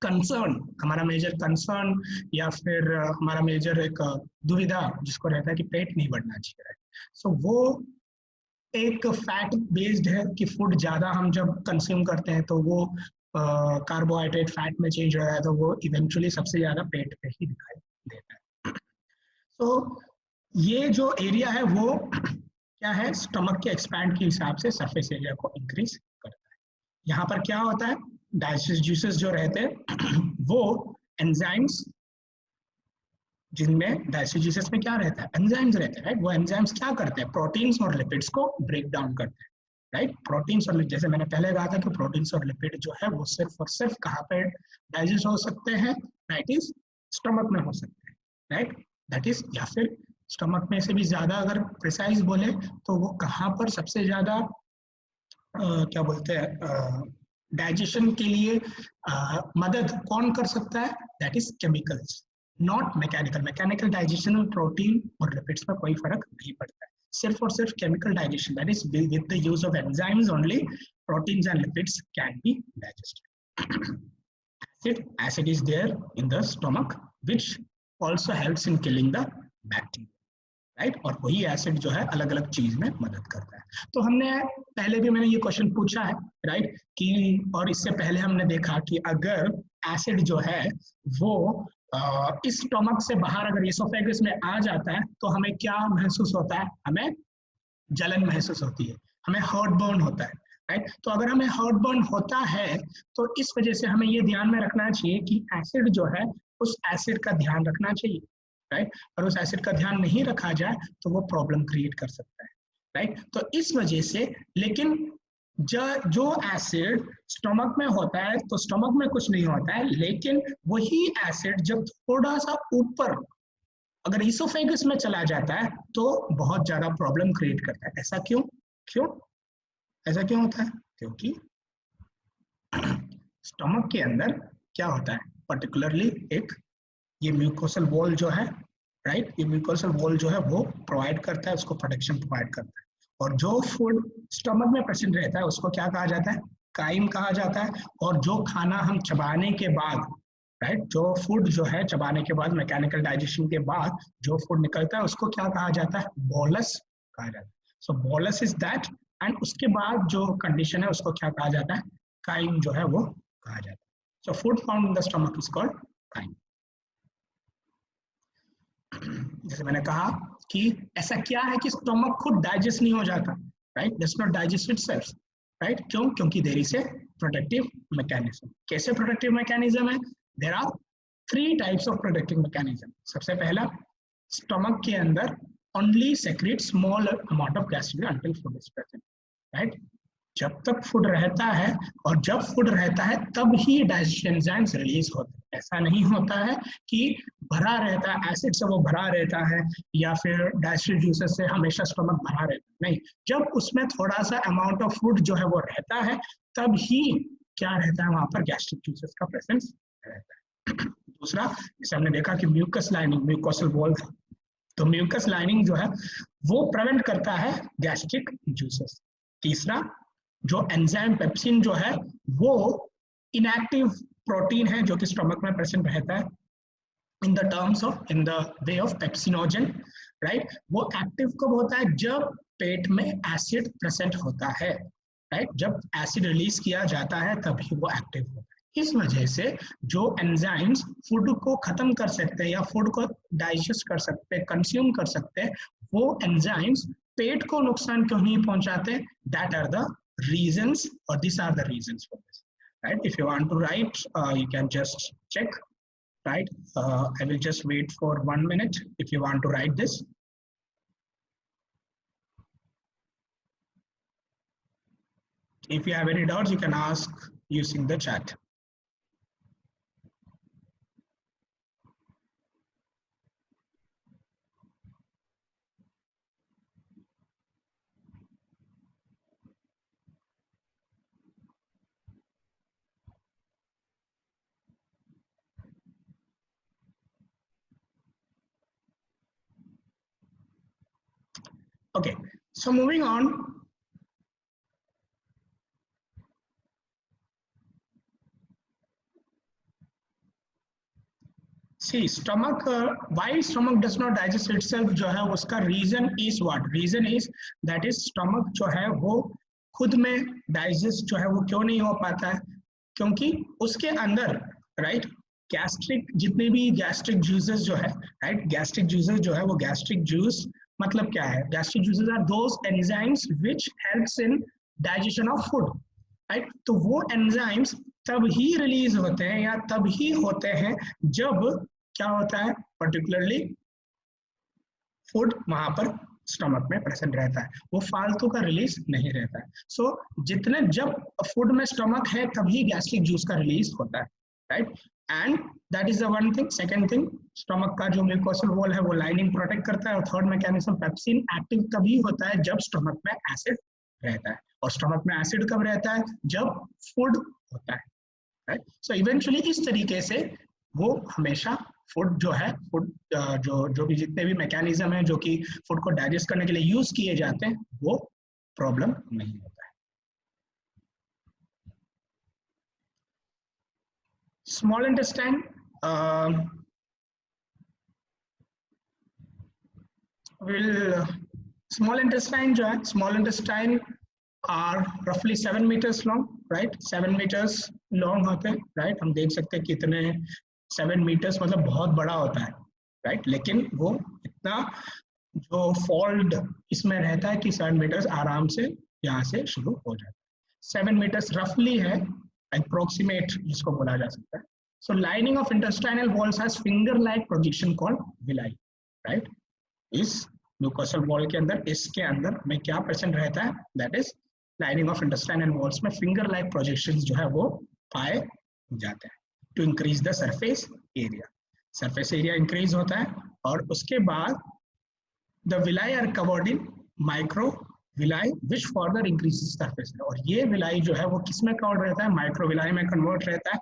कंसर्न, हमारा मेजर कंसर्न या फिर हमारा मेजर एक दुविधा जिसको रहता है कि पेट नहीं बढ़ना चाहिए, सो वो एक फैट बेस्ड है कि फूड ज्यादा हम जब कंज्यूम करते हैं तो वो कार्बोहाइड्रेट फैट में चेंज हो रहा है, तो वो इवेंचुअली सबसे ज्यादा पेट पे ही दिखाई देता है। तो ये जो एरिया है वो क्या है, स्टमक के एक्सपैंड के हिसाब से सरफेस एरिया को इंक्रीज करता है। यहाँ पर क्या होता है, डाइजेस्टिव ज्यूसेस जो रहते हैं वो एंजाइम्स, जिनमें डाइजेस्टिव ज्यूसेस में क्या रहता है, एंजाइम्स रहते हैं, राइट। वो एंजाइम्स क्या करते हैं, प्रोटीन्स और लिपिड्स को ब्रेक डाउन करते हैं, राइट। प्रोटीन्स और, जैसे मैंने पहले कहा था कि प्रोटीन्स और लिपिड जो है वो सिर्फ और सिर्फ कहाँ पे डाइजेस्ट हो सकते हैं, दैट इज स्टमक में हो सकते हैं, राइट, दैट इज, या फिर स्टमक में से भी ज्यादा अगर प्रिसाइज बोले तो वो कहाँ पर सबसे ज्यादा क्या बोलते हैं डाइजेशन के लिए मदद कौन कर सकता है, that is chemicals, not mechanical. Mechanical digestion में प्रोटीन और लिपिड्स में कोई फर्क नहीं पड़ता है, सिर्फ और सिर्फ chemical digestion, that is with the use of enzymes only proteins and lipids can be digested. acid is there in the stomach which also helps in killing the bacteria, right, और वही एसिड जो है अलग अलग चीज में मदद करता है। तो हमने पहले भी मैंने ये क्वेश्चन पूछा है, राइट, कि और इससे पहले हमने देखा कि अगर एसिड जो है वो इस स्टमक से बाहर अगर इसोफेगस में आ जाता है तो हमें क्या महसूस होता है, हमें जलन महसूस होती है, हमें हार्ट बर्न होता है, राइट। तो अगर हमें हार्ट बर्न होता है तो इस वजह से हमें ये ध्यान में रखना चाहिए कि एसिड जो है उस एसिड का ध्यान रखना चाहिए, राइट। और उस एसिड का ध्यान नहीं रखा जाए तो वो प्रॉब्लम क्रिएट कर सकता है, राइट। तो इस वजह से, लेकिन जो एसिड स्टमक में होता है तो स्टमक में कुछ नहीं होता है, लेकिन वही एसिड जब थोड़ा सा ऊपर अगर इसोफेगस में चला जाता है तो बहुत ज्यादा प्रॉब्लम क्रिएट करता है। ऐसा क्यों ऐसा क्यों होता है, क्योंकि स्टमक के अंदर क्या होता है, पर्टिकुलरली एक ये म्यूकोसल वॉल जो है, राइट, ये म्यूकोसल वॉल जो है वो प्रोवाइड करता है, उसको प्रोटेक्शन प्रोवाइड करता है। और जो फूड स्टमक में प्रेजेंट रहता है उसको क्या कहा जाता है, काइम कहा जाता है। और जो खाना हम चबाने के बाद, राइट, जो फूड जो है चबाने के बाद, मैकेनिकल डाइजेशन के बाद जो फूड निकलता है उसको क्या कहा जाता है, बोलस कहा जाता है। सो बोलस इज दैट, एंड उसके बाद जो कंडीशन है उसको क्या कहा जाता है, काइम जो है वो कहा जाता है। So food found in the stomach is called crime. जैसे मैंने कहा कि ऐसा क्या है कि स्टमक खुद डाइजेस्ट नहीं हो जाता, right, does not digest itself, right. क्यों, क्योंकि there is a protective mechanism. कैसे प्रोटेक्टिव मैकेनिज्म है, there are 3 types of protective mechanism. सबसे पहला स्टमक के अंदर only secrete small amount of gastric until food is present, right. जब तक फूड रहता है और जब फूड रहता है तब ही डाइजेशन एंजाइम्स रिलीज होते हैं। ऐसा नहीं होता है कि भरा रहता है, एसिड से वो भरा रहता है या फिर डाइजेस्टिव जूसेस से हमेशा स्टमक भरा रहता है, नहीं। जब उसमें थोड़ा सा अमाउंट ऑफ फूड जो है वो रहता है तब ही क्या रहता है, वहां पर गैस्ट्रिक जूसेस का प्रेजेंस रहता है। दूसरा, जैसे हमने देखा कि म्यूकस लाइनिंग, म्यूकोसल वॉल, तो म्यूकस लाइनिंग जो है वो प्रिवेंट करता है गैस्ट्रिक जूसेस। तीसरा, जो एंजाइम पेप्सिन जो है वो इनएक्टिव प्रोटीन है जो कि स्टमक में प्रेजेंट रहता है in the terms of, in the way of pepsinogen, right. वो एक्टिव कब होता है, जब पेट में एसिड प्रेजेंट होता है, राइट। जब एसिड रिलीज किया जाता है तभी वो एक्टिव होता है। इस वजह से जो एंजाइम्स फूड को खत्म कर सकते हैं या फूड को डाइजेस्ट कर सकते हैं, कंज्यूम कर सकते हैं, वो एंजाइम्स पेट को नुकसान क्यों नहीं पहुंचाते, that are the reasons, or these are the reasons for this, right? If you want to write, you can just check, right? I will just wait for 1 minute if you want to write this. If you have any doubts, you can ask using the chat. Okay, so moving on. See, stomach, why stomach does not digest itself जो है उसका reason is what? Reason is that is stomach जो है वो खुद में digest जो है वो क्यों नहीं हो पाता है, क्योंकि उसके अंदर, right, गैस्ट्रिक, जितने भी गैस्ट्रिक जूसेस जो है, राइट, गैस्ट्रिक जूसेस जो है वो गैस्ट्रिक जूस मतलब क्या है, gastric juices are those enzymes which helps in digestion of food, right. तो वो एंजाइम्स तब ही रिलीज होते हैं या तब ही होते हैं जब क्या होता है, पर्टिकुलरली फूड वहां पर स्टमक में प्रेजेंट रहता है, वो फालतू का रिलीज नहीं रहता है। सो जितने जब फूड में स्टमक है तभी गैस्ट्रिक जूस का रिलीज होता है, right. And that is the one thing. Second thing, stomach का जो म्यूकोसल वॉल है वो लाइनिंग प्रोटेक्ट करता है। और थर्ड मैकेनिज्म, पेप्सिन एक्टिव तभी होता है जब स्टमक में एसिड रहता है, और स्टमक में एसिड कब रहता है, जब फूड होता है, राइट। सो इवेंचुअली इस तरीके से वो हमेशा फूड जो है, फूड जो भी जितने भी मैकेनिज्म है जो कि फूड को डाइजेस्ट करने के लिए यूज किए जाते हैं वो प्रॉब्लम नहीं होता है। स्मॉल इंटेस्टाइन, स्मॉल इंटेस्टाइन जो है, स्मॉल इंटेस्टाइन आर रफली 7 meters long, right. 7 meters long होते हैं, राइट। हम देख सकते हैं कितने 7 meters मतलब बहुत बड़ा होता है, राइट। लेकिन वो इतना जो फोल्ड इसमें रहता है कि 7 meters आराम से यहाँ से शुरू हो जाता है। 7 meters रफली है, अप्रोक्सीमेट जिसको बोला जा सकता है। So lining of intestinal walls has finger like projection called villi, right. इस म्यूकोसल वॉल के अंदर, इसके अंदर में क्या प्रेजेंट रहता है, that is lining of intestinal walls में फिंगर लाइक प्रोजेक्शंस जो है वो पाए जाते हैं to increase the surface area. Surface area increase होता है और उसके बाद the villi are covered in microvilli which further increases surface, और ये विलाई जो है वो किस में कवर्ड रहता है, माइक्रो विलाई में कन्वर्ट रहता है,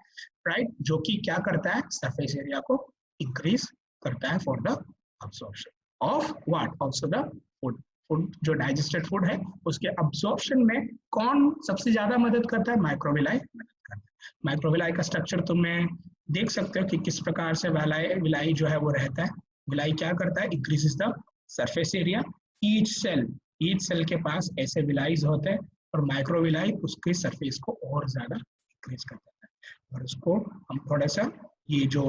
राइट, जो कि क्या करता है, सरफेस एरिया को इंक्रीज करता है for the absorption of what, also the food. Food जो डाइजेस्टेड फूड है उसके अब्सॉर्प्शन में कौन सबसे ज्यादा मदद करता है, माइक्रोविलाई मदद करता है। माइक्रोविलाई का स्ट्रक्चर तुम्हें देख सकते हो कि किस प्रकार से विलाई जो है वो रहता है। विलाई क्या करता है, increases the surface area. Each cell के पास ऐसे विलाईज होते हैं और माइक्रोविलाई उसके सरफेस को और ज्यादा इंक्रीज कर देता है। और उसको हम थोड़ा सा, ये जो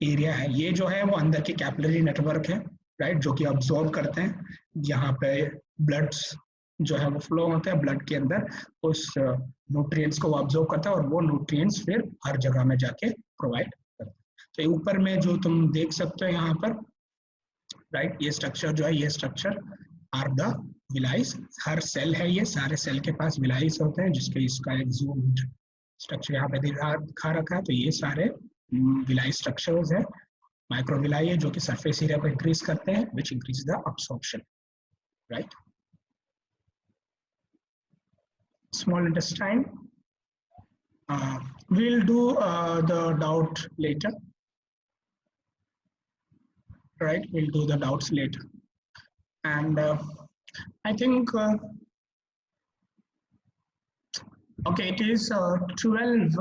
एरिया है ये जो है वो अंदर की कैपिलरी नेटवर्क है, राइट, जो कि अब्सॉर्ब करते हैं, जहाँ पे ब्लड्स जो है वो फ्लो होता है ब्लड के अंदर, उस न्यूट्रिएंट्स को वो अब्सॉर्ब करता है और वो न्यूट्रिएंट्स फिर हर जगह में जाके प्रोवाइड करता है। तो ऊपर में जो तुम देख सकते हो यहाँ पर राइट। ये स्ट्रक्चर जो है, ये स्ट्रक्चर आर द विलाइस। हर सेल है, ये सारे सेल के पास विलाइस होते हैं, जिसके इसका एक जूम्ड स्ट्रक्चर यहाँ पे दिखा रखा है। तो ये सारे विलाई स्ट्रक्चर्स है, माइक्रोविलाई है, जो कि सरफेस एरिया को इंक्रीज करते हैं, which increase the absorption, right. Small intestine, we'll do the doubt later, right? We'll do the doubts later. And I think okay, it is 12,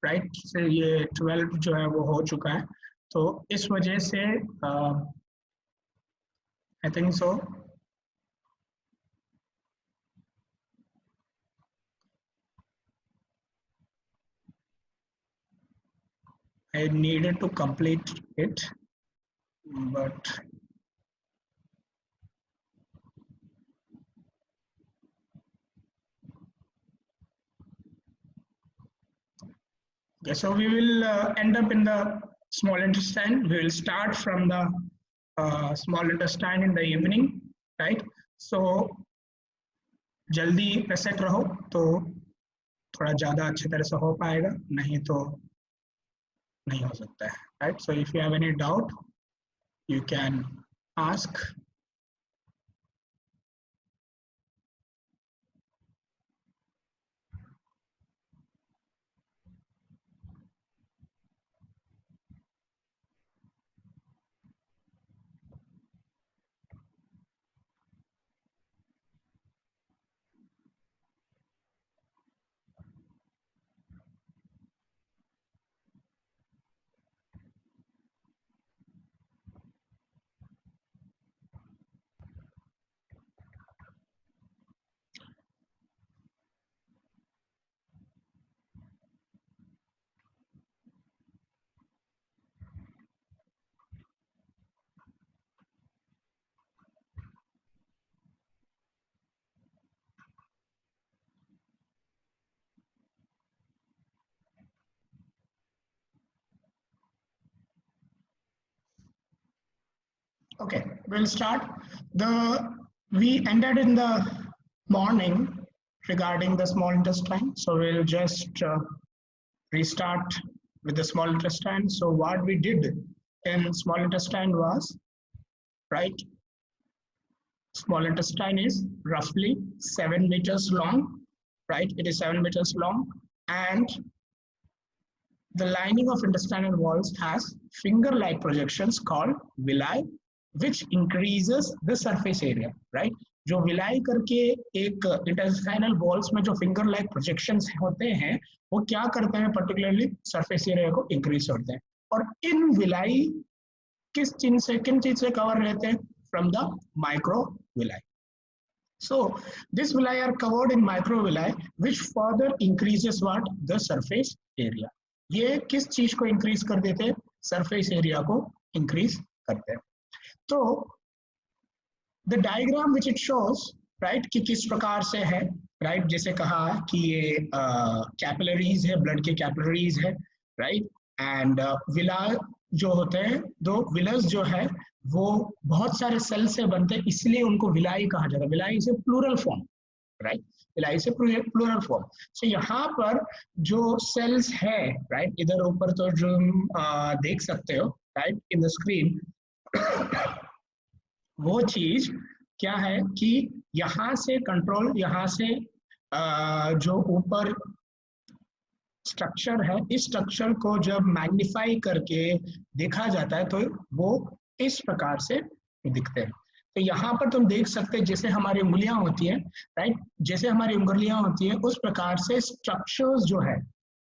right? So ये 12 जो है वो हो चुका है, तो इस वजह से I think so I needed to complete it, but okay, so we will end up in the small intestine. We will start from the small intestine in the evening, right? So जल्दी पे सेट रहो तो थोड़ा ज़्यादा अच्छी तरह से हो पाएगा, नहीं तो नहीं हो सकता है, right. So if you have any doubt you can ask. Okay, we'll start. We ended in the morning regarding the small intestine, so we'll just restart with the small intestine. So what we did in small intestine was, right, small intestine is roughly 7 meters long, right? It is 7 meters long, and the lining of intestinal walls has finger-like projections called villi, which increases the surface area, right? जो विलाई करके एक इंटेस्टाइनल वॉल्स में जो फिंगर लाइक प्रोजेक्शंस होते हैं, वो क्या करते हैं, पर्टिकुलरली सरफेस एरिया को इंक्रीज करते हैं। और इन विलाई किन चीज से कवर रहते हैं? From the microvilli. So this villi are covered in microvilli, which further increases what? The surface area. ये किस चीज को इंक्रीज कर देते हैं? सरफेस एरिया को इंक्रीज करते हैं। तो the diagram which it shows, right, कि किस प्रकार से है, राइट, जैसे कहा कि ये कैपिलरीज है, ब्लड के कैपिलरीज है, राइट, एंड विला जो होते हैं, दो विलस जो है वो बहुत सारे सेल से बनते हैं, इसलिए उनको विलाई कहा जाता है। विलाई से प्लूरल फॉर्म, राइट, विलाई से प्लूरल फॉर्म। सो यहाँ पर जो सेल्स है, राइट, इधर ऊपर तो जो देख सकते हो, राइट, इन द स्क्रीन, वो चीज क्या है कि यहाँ से कंट्रोल, यहाँ से जो ऊपर स्ट्रक्चर है, इस स्ट्रक्चर को जब मैग्नीफाई करके देखा जाता है तो वो इस प्रकार से दिखते हैं। तो यहाँ पर तुम देख सकते हैं जैसे हमारी उंगलियां होती है, राइट, जैसे हमारी उंगलियां होती है उस प्रकार से स्ट्रक्चर्स जो है,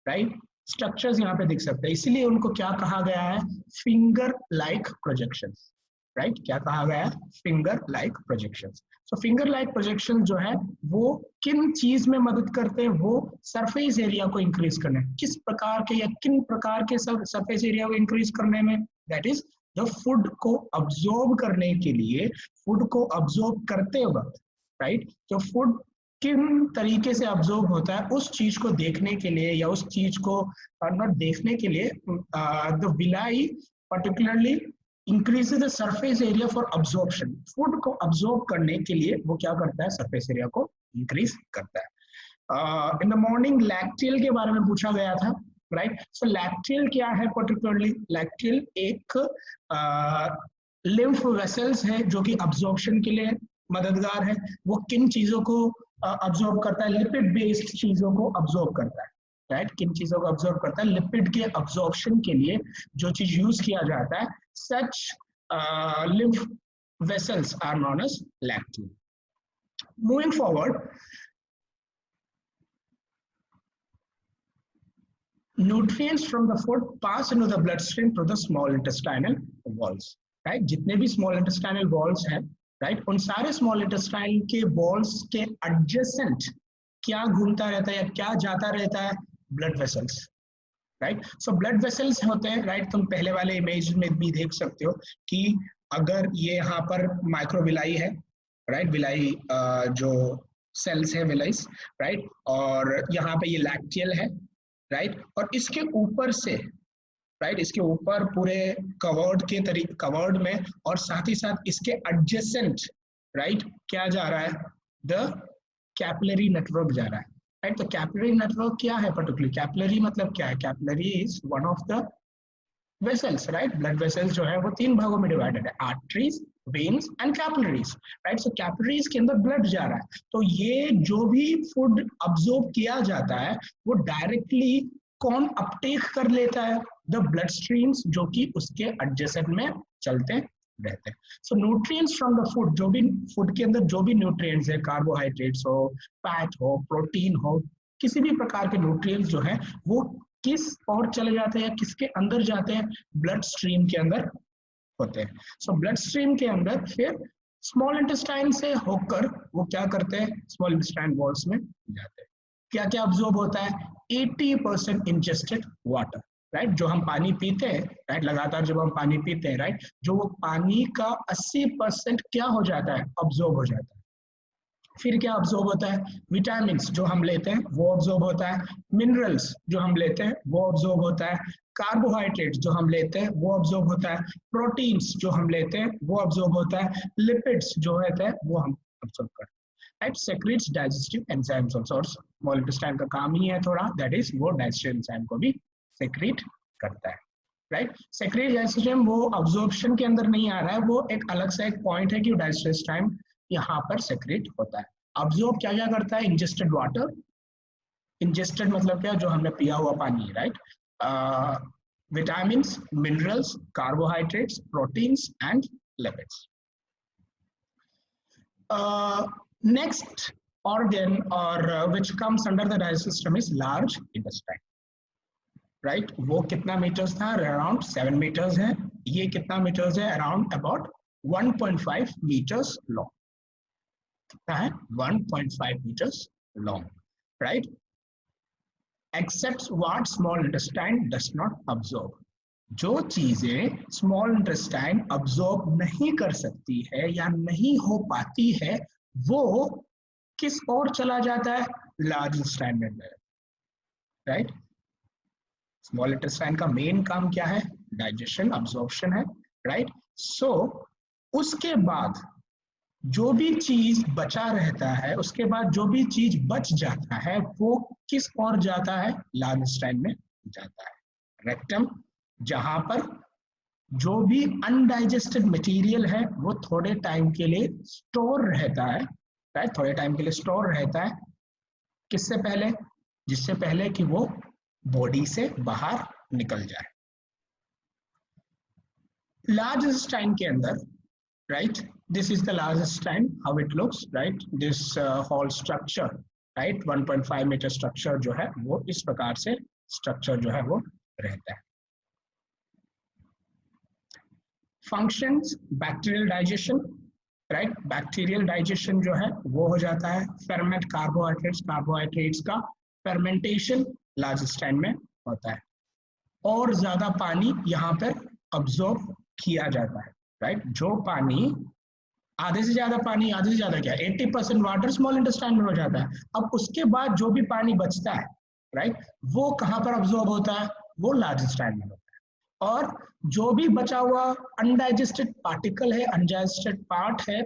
राइट, स्ट्रक्चर्स यहाँ पे दिख सकते हैं, इसीलिए उनको क्या कहा गया है? फिंगर लाइक प्रोजेक्शंस, राइट, क्या कहा गया है? Finger like projections. So finger like projection जो है वो किन चीज में मदद करते हैं? वो सरफेस एरिया को इंक्रीज करने, किस प्रकार के या किन प्रकार के सरफेस एरिया को इंक्रीज करने में? दैट इज द फूड को अब्सॉर्ब करने के लिए, फूड को अब्सॉर्ब करते वक्त, राइट, जो फूड किन तरीके से अब्सॉर्ब होता है उस चीज को देखने के लिए, या उस चीज को नॉट देखने के लिए, the villi particularly increases the surface area for absorption, food को अब्जॉर्ब करने के लिए वो क्या करता है, सरफेस एरिया को इंक्रीज करता है। इन द मॉर्निंग लैक्टियल के बारे में पूछा गया था, राइट। सो लैक्टियल क्या है पर्टिकुलरली, लैक्टियल एक लिम्फ वेसल्स है जो कि अब्जॉर्प्शन के लिए मददगार है। वो किन चीजों को अब्जॉर्ब करता है, लिपिड बेस्ड चीजों को अब्जॉर्ब करता है, राइट। किन चीजों को अब्जॉर्ब करता है, लिपिड के अब्जॉर्प्शन के लिए जो चीज यूज किया जाता है, सच lymph vessels are known as lacteal. Moving forward, nutrients from the food pass into the bloodstream to the small intestinal walls, right? जितने भी small intestinal walls हैं, right, उन सारे small intestine के walls के adjacent क्या घूमता रहता है या क्या जाता रहता है, blood vessels, right. So blood vessels होते हैं, राइट। तुम पहले वाले इमेज में भी देख सकते हो कि अगर ये यहाँ पर माइक्रोविलाई है, राइट, विलाई जो सेल्स है विलाइस, राइट, और यहाँ पे ये लैक्टियल है, राइट, और इसके ऊपर से, राइट, इसके ऊपर पूरे कवर्ड के तरीके कवर्ड में, और साथ ही साथ इसके एडजेसेंट, राइट, क्या जा रहा है, द कैपिलरी नेटवर्क जा रहा है, राइट। तो कैपिलरी नेटवर्क क्या है पर्टिकुलरली, कैपिलरी मतलब क्या है, capillary is one of the vessels, right. Blood vessels जो है वो 3 भागों में डिवाइडेड है, arteries, veins and capillaries, right. So capillaries के अंदर ब्लड जा रहा है, तो ये जो भी फूड अब्सॉर्ब किया जाता है वो डायरेक्टली कौन अपटेक कर लेता है, द ब्लड स्ट्रीम्स जो कि उसके एडजेसेंट में चलते रहते हैं। सो न्यूट्रिएंट्स फ्रॉम द फूड, जो भी फूड के अंदर जो भी न्यूट्रिएंट्स है, कार्बोहाइड्रेट्स हो, फैट हो, प्रोटीन हो, किसी भी प्रकार के न्यूट्रिएंट्स जो है वो किस और चले जाते हैं, किसके अंदर जाते हैं, ब्लड स्ट्रीम के अंदर होते हैं। सो ब्लड स्ट्रीम के अंदर फिर स्मॉल इंटेस्टाइन से होकर वो क्या करते हैं, स्मॉल इंटेस्टाइन वॉल्स में जाते हैं। क्या क्या अब्सॉर्ब होता है, 80% इंजेस्टेड वाटर, राइट। जो हम पानी पीते हैं, राइट, लगातार जब हम पानी पीते हैं, राइट, जो वो पानी का 80% क्या हो जाता है, अब्सॉर्ब हो जाता है। फिर क्या अब्सॉर्ब होता है, विटामिन जो हम लेते हैं वो अब्सॉर्ब होता है, मिनरल्स जो हम लेते हैं वो अब्सॉर्ब होता है, कार्बोहाइड्रेट्स जो हम लेते हैं वो अब्सॉर्ब होता है, प्रोटीन्स जो हम लेते हैं वो अब्सॉर्ब होता है, लिपिड्स जो होता है वो हम अब्सॉर्ब करते हैं, right. Secrets digestive enzymes also, small intestine का काम ही है थोड़ा, दैट इज वो डाइजेस्टिव एंजाइम को भी सेक्रेट करता है, राइट। सेक्रेट डाइजेस्टिव वो अब्सॉर्प्शन के अंदर नहीं आ रहा है, वो एक अलग सा एक पॉइंट है कि डाइजेस्टिव यहाँ पर सेक्रेट होता है। अब्सॉर्ब क्या क्या करता है, इंजेस्टेड वाटर, इंजेस्टेड मतलब क्या, जो हमने पिया हुआ पानी, right, vitamins, minerals, carbohydrates, proteins and lipids. Next organ or which comes under the digestive system is large intestine, right. वो कितना मीटर्स था, अराउंड 7 मीटर्स है। ये कितना मीटर्स है, अराउंड अबाउट 1.5 मीटर्स लॉन्ग, कितना है, 1.5 metres long, right. Except what small intestine does not absorb, जो चीजें स्मॉल इंटेस्टाइन अब्सॉर्ब नहीं कर सकती है या नहीं हो पाती है वो किस और चला जाता है, लार्ज इंटेस्टाइन में, राइट। स्मॉल इंटेस्टाइन का मेन काम क्या है, डाइजेशन, अब्सॉर्प्शन है, राइट। सो उसके बाद जो भी चीज बचा रहता है, उसके बाद जो भी चीज बच जाता है वो किस और जाता है, लार्ज इंटेस्टाइन में जाता है, रेक्टम, जहां पर जो भी अनडाइजेस्टेड मटेरियल है वो थोड़े टाइम के लिए स्टोर रहता है, राइट, थोड़े टाइम के लिए स्टोर रहता है, किससे पहले, जिससे पहले कि वो बॉडी से बाहर निकल जाए। लार्ज इंटेस्टाइन के अंदर, right, this is the large intestine, how it looks, right, this whole structure, right, 1.5 metre structure जो है वो इस प्रकार से स्ट्रक्चर जो है वो रहता है। Functions, bacterial digestion, right, bacterial digestion जो है वो हो जाता है, फेर्मेंट कार्बोहाइड्रेट्स, कार्बोहाइड्रेट्स का फेर्मेंटेशन लार्ज इंटेस्टाइन में होता है, और ज्यादा पानी यहाँ पर अब्सॉर्ब किया जाता है, राइट। जो पानी आधे से ज्यादा पानी, आधे से ज्यादा क्या, 80% वाटर स्मॉल इंटेस्टाइन में हो जाता है। अब उसके बाद जो भी पानी बचता है, राइट, वो कहाँ पर अब्सॉर्ब होता है, वो लार्ज इंटेस्टाइन में होता है। और जो भी बचा हुआ अनडाइजेस्टेड पार्टिकल है, अनडाइजेस्टेड पार्ट है,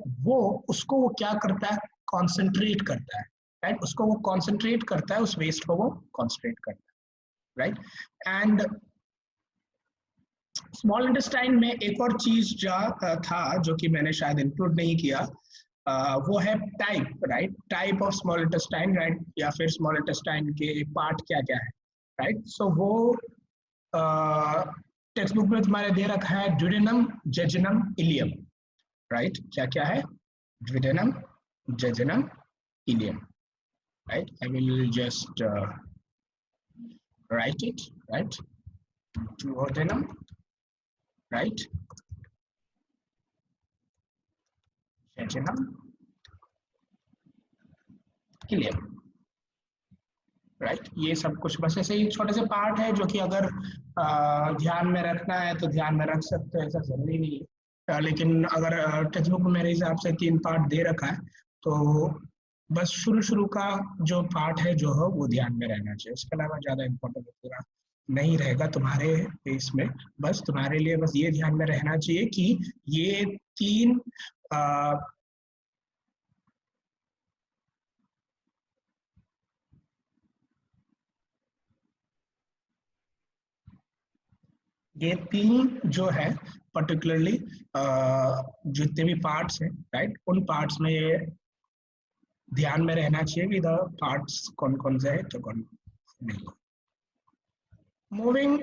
उसको वो क्या करता है, कॉन्सेंट्रेट करता है, राइट। उसको वो कॉन्सेंट्रेट करता है, उस वेस्ट को वो कॉन्सेंट्रेट करता है, राइट। एंड स्मॉल इंटेस्टाइन में एक और चीज था जो कि मैंने शायद इंक्लूड नहीं किया, वो है type, right. Type of small intestine, right, या फिर स्मॉल इंटेस्टाइन के पार्ट क्या क्या है, राइट। सो वो टेक्स्ट बुक में तुम्हारे दे रखा है ड्यूडेनम, जेजुनम, इलियम, राइट। क्या क्या है, duodenum, jejunum, ileum, right. I will just write it, right. Duodenum, right. Jejunum, ileum, right. ये सब कुछ बस ऐसे ही छोटे से पार्ट है जो कि अगर ध्यान में रखना है तो ध्यान में रख सकते हैं, ऐसा जरूरी नहीं है। लेकिन अगर टेक्स्ट बुक में मेरे हिसाब से 3 पार्ट दे रखा है तो बस शुरू शुरू का जो पार्ट है जो है वो ध्यान में रहना चाहिए, उसके अलावा ज़्यादा इम्पोर्टेंट पूरा नहीं रहेगा तुम्हारे पेस में। बस तुम्हारे लिए बस ये ध्यान में रहना चाहिए कि ये 3 ये 3 जो है पर्टिकुलरली जितने भी पार्ट्स हैं, राइट, उन पार्ट्स में ये ध्यान में रहना चाहिए कि द पार्ट्स कौन कौन से है तो कौन नहीं। Moving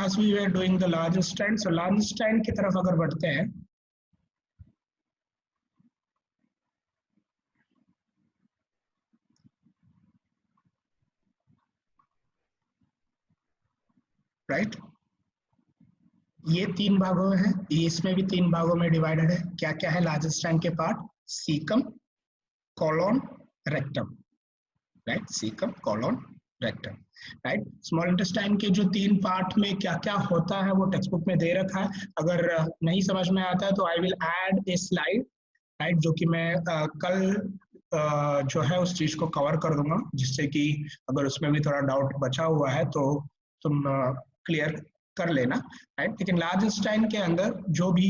as we were doing the large stand, so large stand की तरफ अगर बढ़ते हैं, राइट, ये 3 भागों में है, इसमें भी 3 भागों में डिवाइडेड है। क्या क्या है लार्ज स्टैंड के part, caecum, colon, rectum, right. Caecum, colon, rectum, right. Small intestine के जो 3 पार्ट में क्या क्या होता है वो टेक्स्ट बुक में दे रखा है। अगर नहीं समझ में आता है तो I will add a slide, right, जो कि मैं कल जो है उस चीज को कवर कर दूंगा, जिससे कि अगर उसमें भी थोड़ा डाउट बचा हुआ है तो तुम क्लियर कर लेना, राइट। लेकिन लार्ज स्टाइन के अंदर जो भी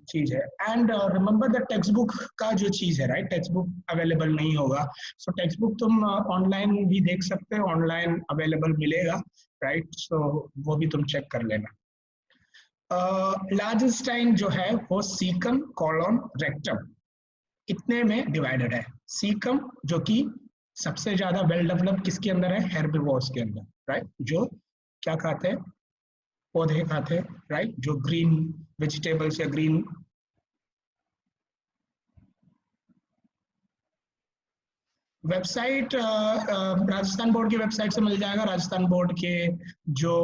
चीज है, and remember the text book का जो चीज है, राइट, टेक्स्ट बुक अवेलेबल नहीं होगा। सो टेक्स्ट बुक तुम ऑनलाइन भी देख सकते हो, ऑनलाइन अवेलेबल मिलेगा, राइट। सो वो भी तुम चेक कर लेना। लार्ज स्टाइन जो है वो सीकम, कोलोन, रेक्टम इतने में डिवाइडेड है। सीकम जो कि सबसे ज्यादा वेल डेवलप किसके अंदर है, हेर्बिवोर्स के अंदर, राइट, जो क्या खाते हैं, पौधे खाते हैं, राइट, जो ग्रीन वेजिटेबल्स या ग्रीन वेबसाइट राजस्थान बोर्ड की वेबसाइट से मिल जाएगा। राजस्थान बोर्ड के जो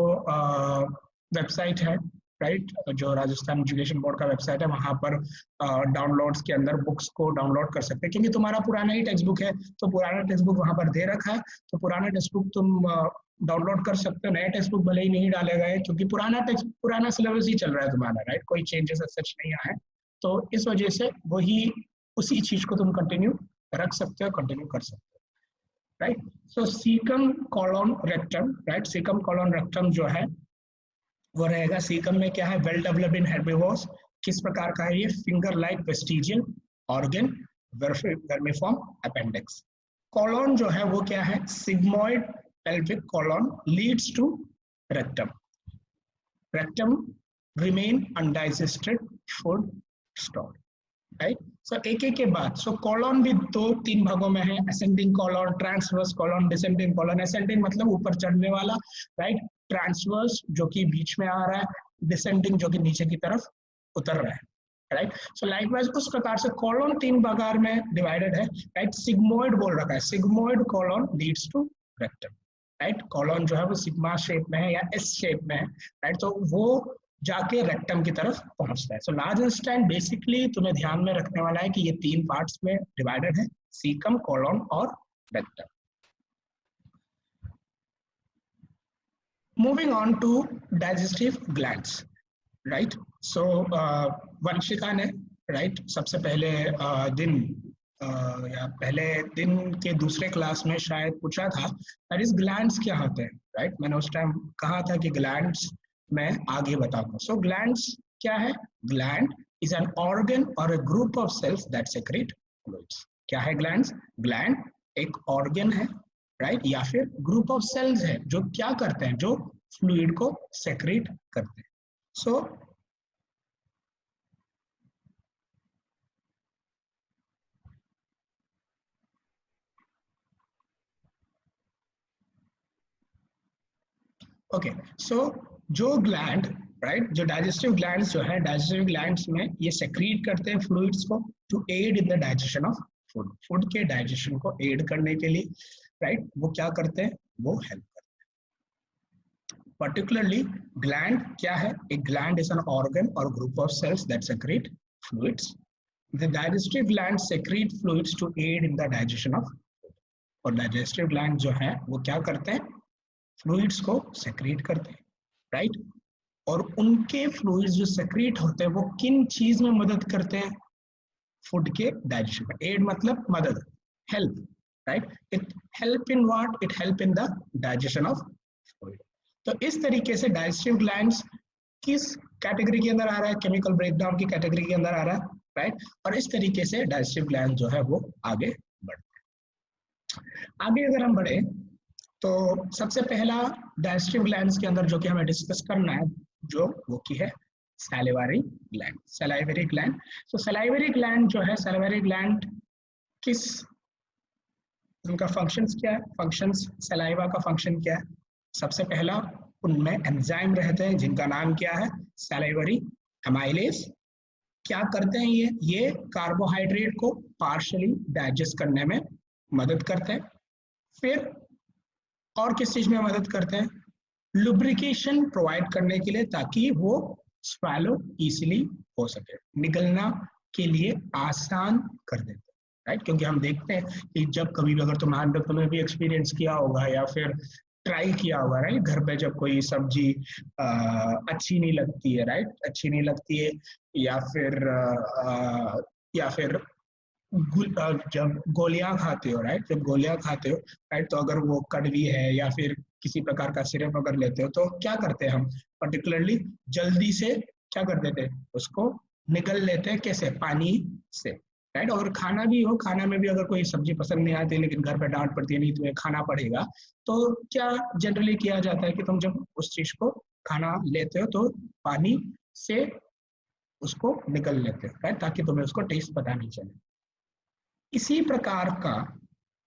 वेबसाइट है, राइट, जो राजस्थान एजुकेशन बोर्ड का वेबसाइट है, वहां पर डाउनलोड्स के अंदर बुक्स को डाउनलोड कर सकते हैं, क्योंकि तुम्हारा पुराना ही टेक्स्ट बुक है तो पुराना टेक्स्ट बुक वहां पर दे रखा है, तो पुराना टेक्स्ट बुक तुम डाउनलोड कर सकते हो। नया टेक्स्ट बुक भले ही नहीं डाले गए क्योंकि पुराना सिलेबस ही चल रहा है तुम्हारा, राइट, कोई चेंजेस सच नहीं आए, तो इस वजह से वही उसी चीज को तुम कंटिन्यू रख सकते हो, कंटिन्यू कर सकते हो, right. So caecum, colon, rectum, right, caecum, colon, rectum जो है वो रहेगा। सीकम में क्या है, वेल डेवलप्ड इन हेर्बिवोर्स, किस प्रकार का है ये, finger like vestigial organ, vermiform appendix. Colon जो है वो क्या है, sigmoid pelvic colon leads to rectum. Rectum remain undigested food stored, right? So एक एक के बाद, so colon भी 2-3 भागों में है, ascending colon, transverse colon, descending colon। ascending मतलब ऊपर चढ़ने वाला, right? transverse जो कि बीच में आ रहा है, descending जो कि नीचे की तरफ उतर रहा है, राइट। सो लाइकवाइज उस प्रकार से कॉलोन 3 भाग में डिवाइडेड है, राइट। सिग्मोइड बोल रखा है, sigmoid colon leads to rectum, right. Colon जो है वो सिग्मा शेप में है या एस शेप में है, राइट, तो वो जाके रेक्टम की तरफ पहुंचता है। सो लार्ज इंटेस्टाइन बेसिकली तुम्हें ध्यान में रखने वाला है कि ये 3 पार्ट्स में डिवाइडेड है, सीकम, कॉलोन और rectum. Moving on to digestive glands, right. So Vanshika ने, राइट, सबसे पहले दिन या पहले दिन के दूसरे क्लास में शायद पूछा था दैट इज ग्लैंड्स क्या होते हैं, राइट। मैंने उस टाइम कहा था कि ग्लैंड्स मैं आगे बताऊंगा। सो ग्लैंड्स क्या है? ग्लैंड इज एन ऑर्गन और a group of cells that secrete fluids. क्या है ग्लैंड्स? ग्लैंड एक ऑर्गन है, राइट, या फिर ग्रुप ऑफ सेल्स है जो क्या करते हैं, जो फ्लूइड को सेक्रेट करते हैं। सो ओके, सो जो ग्लैंड, राइट, जो डाइजेस्टिव ग्लैंड्स जो है, डाइजेस्टिव ग्लैंड्स में ये सेक्रीट करते हैं फ्लूइड्स को to aid in the digestion of food. Food के डाइजेशन को एड करने के लिए, राइट, वो क्या करते हैं, वो हेल्प करते हैं। पर्टिकुलरली ग्लैंड क्या है? एक ग्लैंड इज एन ऑर्गन और group of cells that secrete fluids. The digestive gland secrete fluids to aid in the digestion of food. और डाइजेस्टिव ग्लैंड जो है वो क्या करते हैं? फ्लूइड्स को सेक्रेट करते हैं, राइट। और उनके फ्लूइड्स जो सेक्रेट होते हैं वो किन चीज में मदद करते हैं? फूड के डाइजेशन में। एड मतलब मदद, help, right. It help in what? It help in the digestion of food. तो इस तरीके से डाइजेस्टिव ग्लैंड्स किस कैटेगरी के अंदर आ रहा है? केमिकल ब्रेकडाउन की कैटेगरी के अंदर आ रहा है, राइट। और इस तरीके से डाइजेस्टिव ग्लैंड जो है वो आगे बढ़ते हैं। आगे अगर हम बढ़े तो सबसे पहला डाइजेस्टिव ग्लैंड्स के अंदर जो कि हमें डिस्कस करना है, जो वो की है सैलिवरी ग्लैंड। सैलिवरी ग्लैंड, तो सैलिवरी ग्लैंड जो है, सैलिवरी ग्लैंड किस, उनका फंक्शंस क्या है? फंक्शंस, सलाइवा का फंक्शन क्या है? सबसे पहला, उनमें एंजाइम रहते हैं जिनका नाम क्या है? Salivary amylase. क्या करते हैं ये कार्बोहाइड्रेट को पार्शियली डाइजेस्ट करने में मदद करते हैं। फिर और किस चीज में मदद करते हैं? लुब्रिकेशन प्रोवाइड करने के लिए, ताकि वो स्वेलो इजीली हो सके, निगलना के लिए आसान कर देते हैं, राइट। क्योंकि हम देखते हैं कि जब कभी भी, अगर तुमने भी एक्सपीरियंस किया होगा या फिर ट्राई किया होगा, राइट, घर पे जब कोई सब्जी अच्छी नहीं लगती है, राइट, अच्छी नहीं लगती है, या फिर जब गोलियां खाते हो, राइट, जब गोलियां खाते हो, राइट, तो अगर वो कड़वी है या फिर किसी प्रकार का सिरप अगर लेते हो तो क्या करते हैं हम? पर्टिकुलरली जल्दी से क्या कर देते हैं? उसको निगल लेते हैं। कैसे? पानी से, राइट। और खाना भी हो, खाना में भी अगर कोई सब्जी पसंद नहीं आती लेकिन घर पे डांट पड़ती है, नहीं तुम्हें खाना पड़ेगा, तो क्या जनरली किया जाता है कि तुम जब उस चीज को खाना लेते हो तो पानी से उसको निगल लेते हो, राइट, ताकि तुम्हें उसको टेस्ट पता नहीं चले। इसी प्रकार का,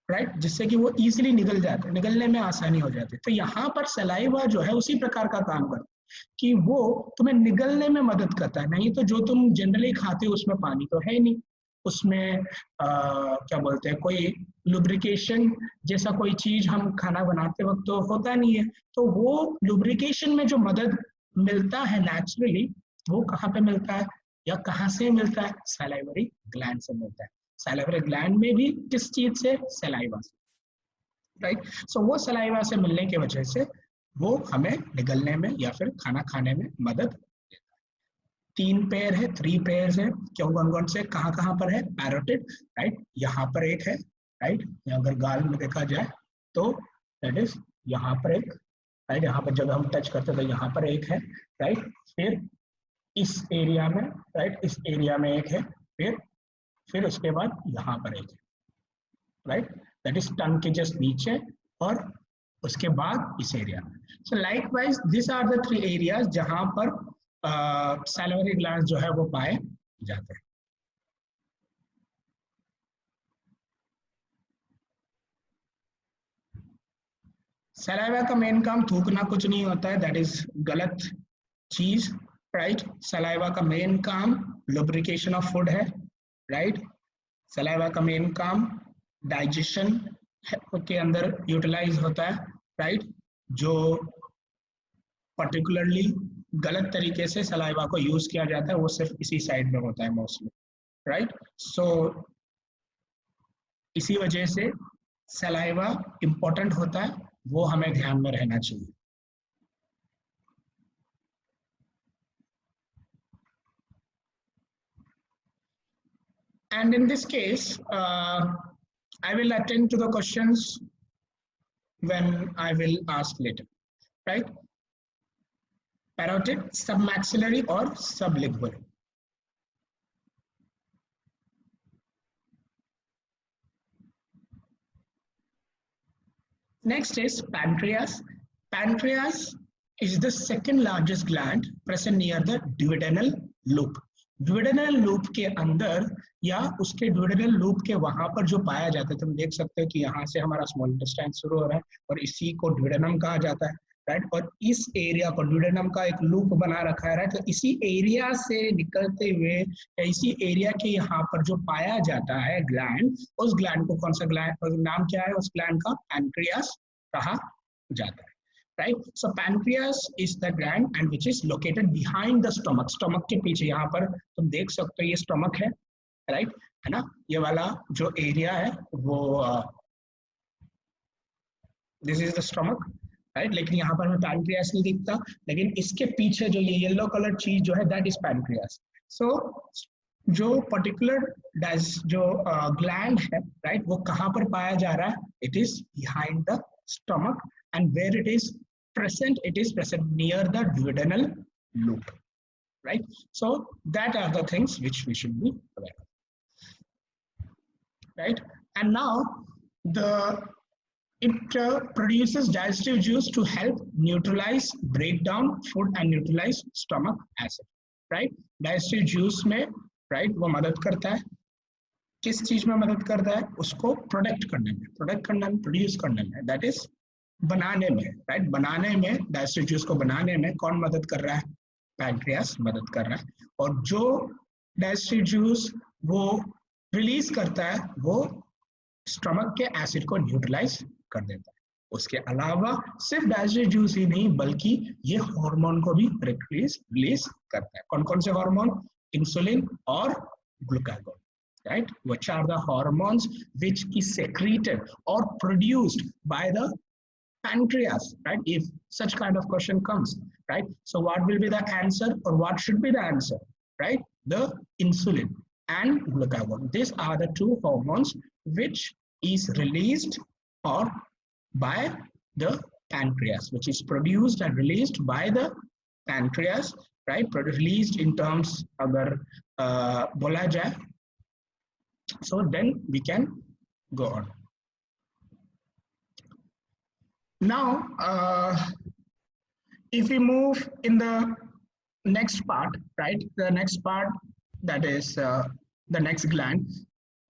राइट, जिससे कि वो इजीली निगल जाता है, निगलने में आसानी हो जाती है। तो यहाँ पर सलाइवा जो है उसी प्रकार का काम करता है कि वो तुम्हें निगलने में मदद करता है। नहीं तो जो तुम जनरली खाते हो उसमें पानी तो है नहीं, उसमें क्या बोलते हैं, कोई लुब्रिकेशन जैसा कोई चीज हम खाना बनाते वक्त तो होता नहीं है। तो वो लुब्रिकेशन में जो मदद मिलता है नेचुरली, वो कहाँ पे मिलता है या कहाँ से मिलता है? सलाइवरी ग्लैंड से मिलता है। सैलिवरी ग्लैंड में भी किस चीज से? सलाइवा से, राइट। सो वो सलाइवा से मिलने की वजह से वो हमें निगलने में या फिर खाना खाने में मदद देता है। 3 पेयर है, 3 पेयर है। क्यों, कौन कौन से, कहाँ कहाँ पर है? पैरोटिड, राइट, यहाँ पर एक है, राइट, अगर गाल में देखा जाए तो दैट इज यहाँ पर एक, राइट, यहाँ पर जब हम टच करते हैं तो यहाँ पर एक है, राइट। फिर इस एरिया में, राइट, इस एरिया में एक है, फिर उसके बाद यहाँ पर एक है, राइट, दैट इज टंग के जस्ट नीचे, और उसके बाद इस एरिया में। So likewise this are the 3 areas जहां पर सैलिवरी ग्लैंड्स जो है वो पाए जाते हैं। सलाइवा का मेन काम थूकना कुछ नहीं होता है, दैट इज गलत चीज, राइट। सलाइवा का मेन काम लुब्रिकेशन ऑफ फूड है, राइट। सलाइवा का मेन काम डाइजेशन के अंदर यूटिलाइज होता है, राइट। जो पर्टिकुलरली गलत तरीके से सलाइवा को यूज किया जाता है वो सिर्फ इसी साइड में होता है मोस्टली, राइट। सो इसी वजह से सलाइवा इंपॉर्टेंट होता है, वो हमें ध्यान में रहना चाहिए। And in this case, I will attend to the questions when I will ask later, right? Parotid, submaxillary और sublingual. Next is pancreas. Pancreas is the second largest gland present near the duodenal loop. Duodenal loop के अंदर या उसके duodenal loop के वहां पर जो पाया जाता है, तुम देख सकते हो कि यहाँ से हमारा स्मॉल इंटेस्टाइन शुरू हो रहा है और इसी को duodenum कहा जाता है, राइट। और इस एरिया को duodenum का एक लूप बना रखा है, राइट। तो इसी एरिया से निकलते हुए इसी एरिया के यहाँ पर जो पाया जाता है ग्लैंड, उस ग्लैंड को कौन सा ग्लैंड, नाम क्या है उस ग्लैंड का? पैनक्रियास कहा जाता है, right. So pancreas is the gland and which is located behind the stomach. Stomach के पीछे यहाँ पर तुम देख सकते हो ये स्टमक है, राइट, है ना। ये वाला जो एरिया है वो this is the stomach, right. लेकिन यहाँ पर हमें पैनक्रियास नहीं दिखता, लेकिन इसके पीछे जो ये येलो कलर चीज जो है दैट इज पैनक्रियास। सो जो पर्टिकुलर जो ग्लैंड है, राइट, वो कहाँ पर पाया जा रहा है? It is behind the stomach, and where it is present, it is present near the duodenal loop, right? So that are the things which we should be aware of, right? And now it produces digestive juice to help neutralize, break down food and neutralize stomach acid, right? Digestive juice में, right, वो मदद करता है, किस चीज में मदद करता है? उसको प्रोडक्ट करने में, प्रोड्यूस करने में, दैट इज बनाने में, राइट। बनाने में, डाइजेस्टिव जूस को बनाने में कौन मदद कर रहा है? पैनक्रियास मदद कर रहा है। और जो डाइजेस्टिव जूस वो रिलीज करता है वो स्टमक के एसिड को न्यूट्रलाइज कर देता है। उसके अलावा सिर्फ डाइजेस्टिव जूस ही नहीं बल्कि ये हार्मोन को भी रिलीज करता है। कौन कौन से हार्मोन? इंसुलिन और glucagon, right, which are the hormones which is secreted or produced by the pancreas, right? If such kind of question comes, right, so what will be the answer, or what should be the answer, right? The insulin and glucagon. These are the two hormones which is released or by the pancreas, which is produced and released by the pancreas, right? Released in terms अगर बोला जाए, so then we can go on. Now if we move in the next part, right, the next part, that is the next gland.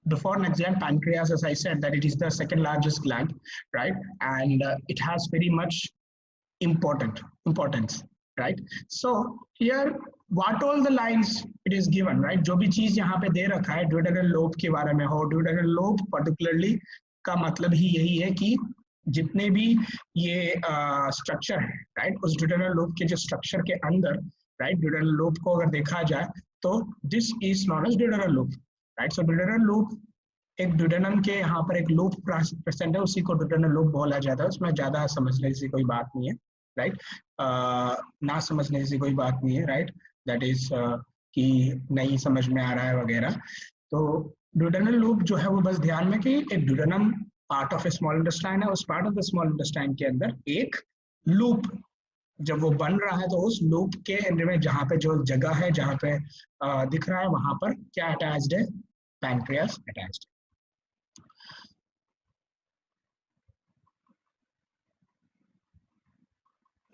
Before next gland, pancreas, as I said, that it is the second largest gland, right, and it has very much importance, right. So here what all the lines it is given, right, जो भी चीज यहाँ पे दे रखा है duodenal lobe के बारे में हो, duodenal lobe particularly का मतलब ही यही है कि जितने भी ये स्ट्रक्चर है, राइट, उस duodenal lobe के जो स्ट्रक्चर के अंदर, राइट, duodenal lobe को अगर देखा जाए तो this is known as duodenal lobe, राइट। सो duodenal lobe एक duodenum के यहाँ पर एक lobe प्रेजेंट है, उसी को duodenal lobe बोला जाता है। उसमें ज्यादा समझने की कोई बात नहीं है, राइट, ना समझने की कोई बात नहीं है, राइट, दैट इज कि नहीं समझ में आ रहा है वगैरह। तो duodenal loop जो है वो बस ध्यान में कि एक duodenum part of A small intestine है, उस part of the small intestine के अंदर एक लूप जब वो बन रहा है तो उस लूप के अंदर में जहाँ पे जो जगह है जहाँ पे दिख रहा है वहां पर क्या अटैच्ड है? Pancreas attached.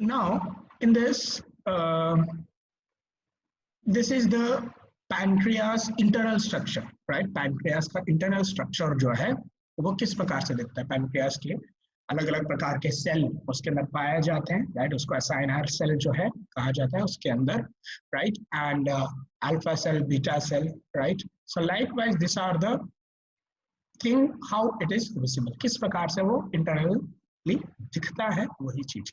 Now in this this is the pancreas internal structure, right? pancreas का internal structure जो है वो किस प्रकार से दिखता है? pancreas के अलग अलग प्रकार के सेल उसके अंदर पाए जाते हैं, राइट, उसको असाइनर सेल जो है कहा जाता है उसके अंदर, राइट, and alpha cell, beta cell, right. So likewise this are the thing how it is visible, किस प्रकार से वो इंटरनली दिखता है वही चीज।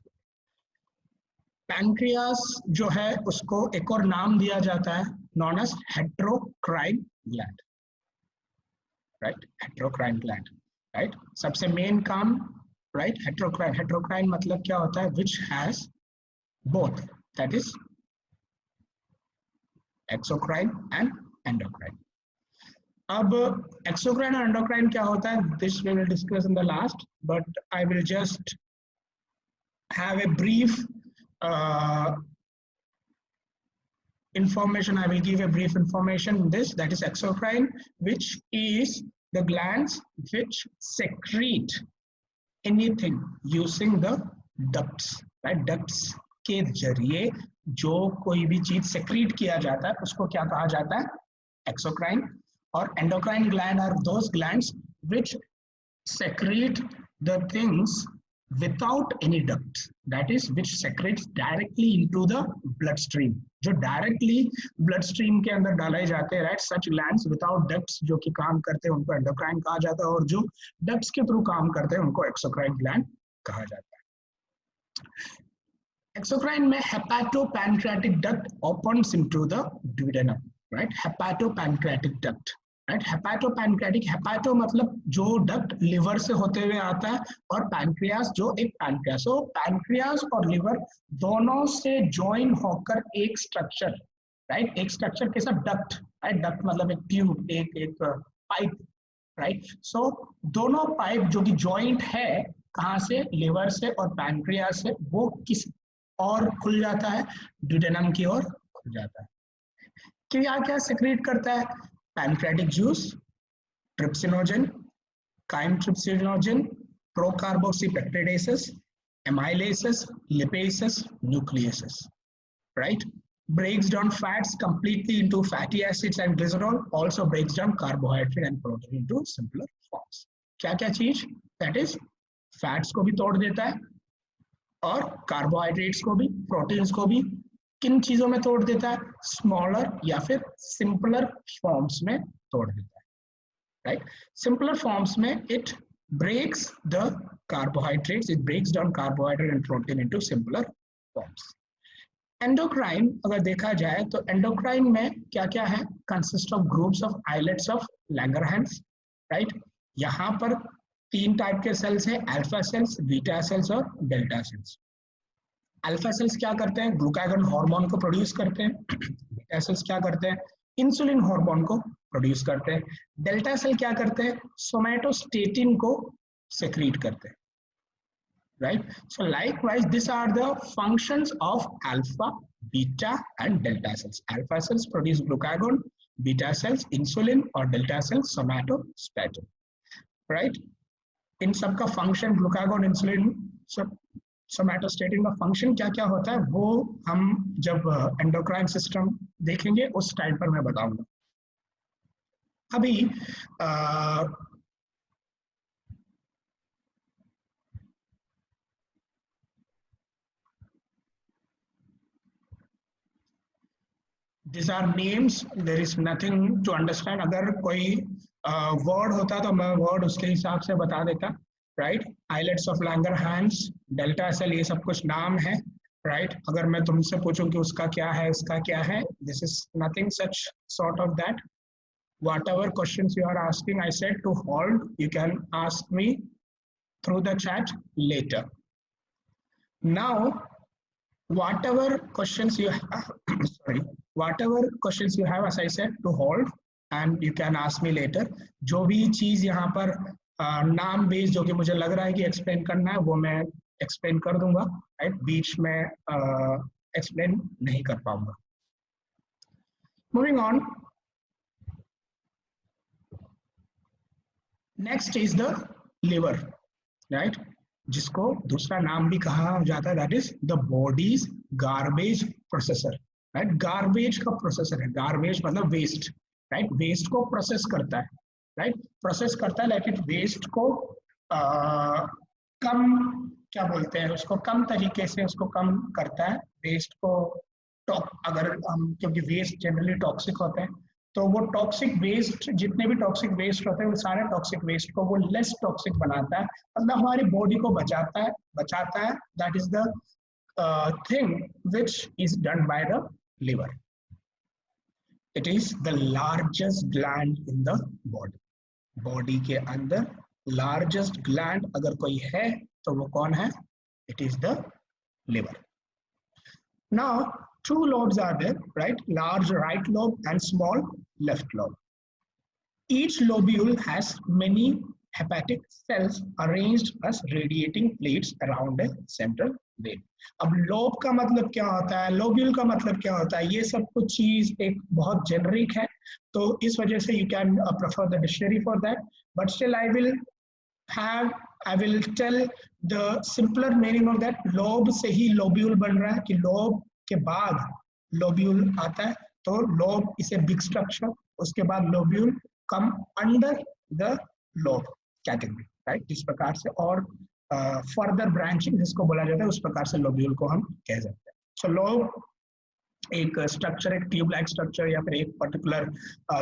पैनक्रियास जो है उसको एक और नाम दिया जाता है known as heterocrine gland, right, heterocrine gland, right. सबसे मेन काम, राइट, हेट्रोक्राइन, हेट्रोक्राइन मतलब क्या होता है? Which has both, that is exocrine and endocrine. अब एक्सोक्राइन और एंडोक्राइन क्या होता है? This we will discuss in the last, but I will just have a brief information, I will give a brief information in this, that is exocrine, which is the glands which secrete anything using the ducts, right? Ducts के जरिए जो कोई भी चीज सेक्रीट किया जाता है उसको क्या कहा जाता है? एक्सोक्राइन. और endocrine gland are those glands which secrete the things without any duct, that is which secretes directly into the bloodstream, जो directly bloodstream के अंदर डाले जाते हैं, right? Such glands without ducts जो कि काम करते हैं उनको एंडोक्राइन कहा जाता है, और जो ducts के थ्रू काम करते हैं उनको एक्सोक्राइन ग्लैंड कहा जाता है. एक्सोक्राइन में hepatopancreatic duct opens into the duodenum, right? Hepatopancreatic duct, right? Hepatopancreatic, hepato मतलब जो डक्ट लिवर से होते हुए आता है, और पैनक्रियास जो एक पैनक्रियास, so पैनक्रियास और लिवर दोनों से ज्वाइन होकर एक स्ट्रक्चर, राइट? एक स्ट्रक्चर के साथ डक्ट, राइट? डक्ट मतलब एक ट्यूब, एक पाइप, राइट? सो दोनों पाइप जो कि ज्वाइंट है कहाँ से? लिवर से और पैनक्रियास से, वो किस और खुल जाता है? ड्यूडेनम की ओर खुल जाता है. क्या क्या सेक्रेट करता है? Pancreatic juice, trypsinogen, chymotrypsinogen, procarboxypeptidases, amylases, lipases, nucleases, right? Breaks down fats completely into fatty acids and glycerol, also breaks down carbohydrate and protein into simpler forms. क्या क्या चीज? That is fats को भी तोड़ देता है और कार्बोहाइड्रेट्स को भी, प्रोटीन्स को भी. किन चीजों में तोड़ देता है? स्मॉलर या फिर सिंपलर फॉर्म्स में तोड़ देता है, राइट? सिंपलर फॉर्म्स में it breaks the carbohydrates, it breaks down carbohydrate and protein into simpler forms. Endocrine अगर देखा जाए तो एंडोक्राइन में क्या क्या है? Consist of groups of islets of Langerhans, right? यहाँ पर 3 टाइप के सेल्स है, अल्फा सेल्स, बीटा सेल्स और डेल्टा सेल्स. अल्फा सेल्स क्या करते हैं? ग्लूकागॉन हार्मोन को प्रोड्यूस करते हैं. बीटा सेल्स क्या करते हैं? इंसुलिन हार्मोन को प्रोड्यूस करते हैं. डेल्टा सेल क्या करते हैं? सोमैटोस्टेटिन को सेक्रीट करते हैं, right? So likewise this are the functions of alpha, beta and delta cells. Alpha cells produce glucagon, beta cells insulin और डेल्टा सेल्स सोमैटोस्टेटिन, राइट? इन सबका फंक्शन, ग्लूकागॉन, इंसुलिन, सब सोमैटोस्टेटिन का फंक्शन क्या क्या होता है वो हम जब एंडोक्राइन सिस्टम देखेंगे उस टाइम पर मैं बताऊंगा. अभी these are names, there is nothing to understand. अगर कोई वर्ड होता तो मैं वर्ड उसके हिसाब से बता देता, right? Islets of Langerhans, delta cell, ये सब कुछ नाम है, राइट? अगर मैं तुमसे पूछूं कि उसका क्या है, इसका क्या है, this is nothing such sort of that. Whatever questions you are asking, I said to hold. You can ask me through the chat later. Now, whatever questions you have, sorry, whatever questions you have, as I said, to hold, and you can ask me later. जो भी चीज यहाँ पर नाम बेस जो कि मुझे लग रहा है कि एक्सप्लेन करना है वो मैं एक्सप्लेन कर दूंगा, राइट? बीच में एक्सप्लेन नहीं कर पाऊंगा. Moving on, next is the liver, right? जिसको दूसरा नाम भी कहा जाता है, that is the bodies garbage processor, right? Garbage का प्रोसेसर है. गार्बेज मतलब वेस्ट, राइट? वेस्ट को प्रोसेस करता है, राइट? प्रोसेस करता है, लाइक इट वेस्ट को कम, क्या बोलते हैं उसको, कम तरीके से उसको कम करता है. वेस्ट को अगर हम, क्योंकि वेस्ट जनरली टॉक्सिक होते हैं, तो वो टॉक्सिक वेस्ट, जितने भी टॉक्सिक वेस्ट होते हैं वो सारे टॉक्सिक वेस्ट को वो लेस टॉक्सिक बनाता है, मतलब हमारी बॉडी को बचाता है. That is the thing which is done by the liver. It is the largest gland in the body. Body के अंदर लार्जेस्ट ग्लैंड अगर कोई है तो वो कौन है? It is the liver. Now, 2 lobes are there, right? Large right lobe and small left lobe. Each lobule has many hepatic cells arranged as radiating plates around a central when. अब लोब का मतलब क्या होता है, लोब्यूल का मतलब क्या होता है, ये सब कुछ चीज एक बहुत जेनरिक है, तो इस वजह से you can prefer the dictionary for that, but still I will tell the simpler meaning of that. Lobe से ही लोब्यूल बन रहा है, कि लोब के बाद लोब्यूल आता है, तो lobe is a big structure, उसके बाद lobule come under the lobe category, right. जिस प्रकार से और फर्दर ब्रांचिंग जिसको बोला जाता है, उस प्रकार से लोब्यूल को हम कह सकते हैं। सो लोब एक स्ट्रक्चर, एक ट्यूब लाइक स्ट्रक्चर या फिर एक पर्टिकुलर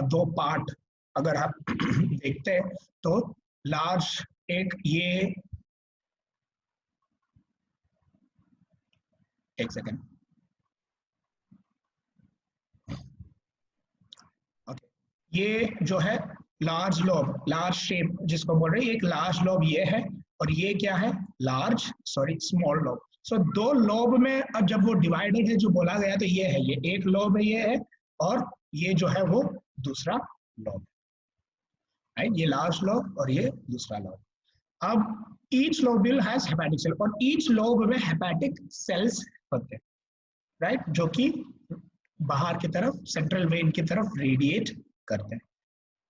दो पार्ट अगर आप देखते हैं तो लार्ज एक ये, एक सेकेंड, ये जो है लार्ज लोब, लार्ज शेप जिसको बोल रहे हैं, एक लार्ज लोब ये है, और ये क्या है, लार्ज सॉरी स्मॉल लोब। सो दो लोब में अब जब वो डिवाइडेड है जो बोला गया, तो ये है, ये एक लोब है, ये है, और ये जो है वो दूसरा लोब, राइट। ये लार्ज लोब और ये दूसरा लोब। अब each lobule has hepatic cell, और ईच लोब में हेपेटिक सेल्स होते हैं, राइट, जो कि बाहर की तरफ सेंट्रल वेन की तरफ रेडिएट करते हैं।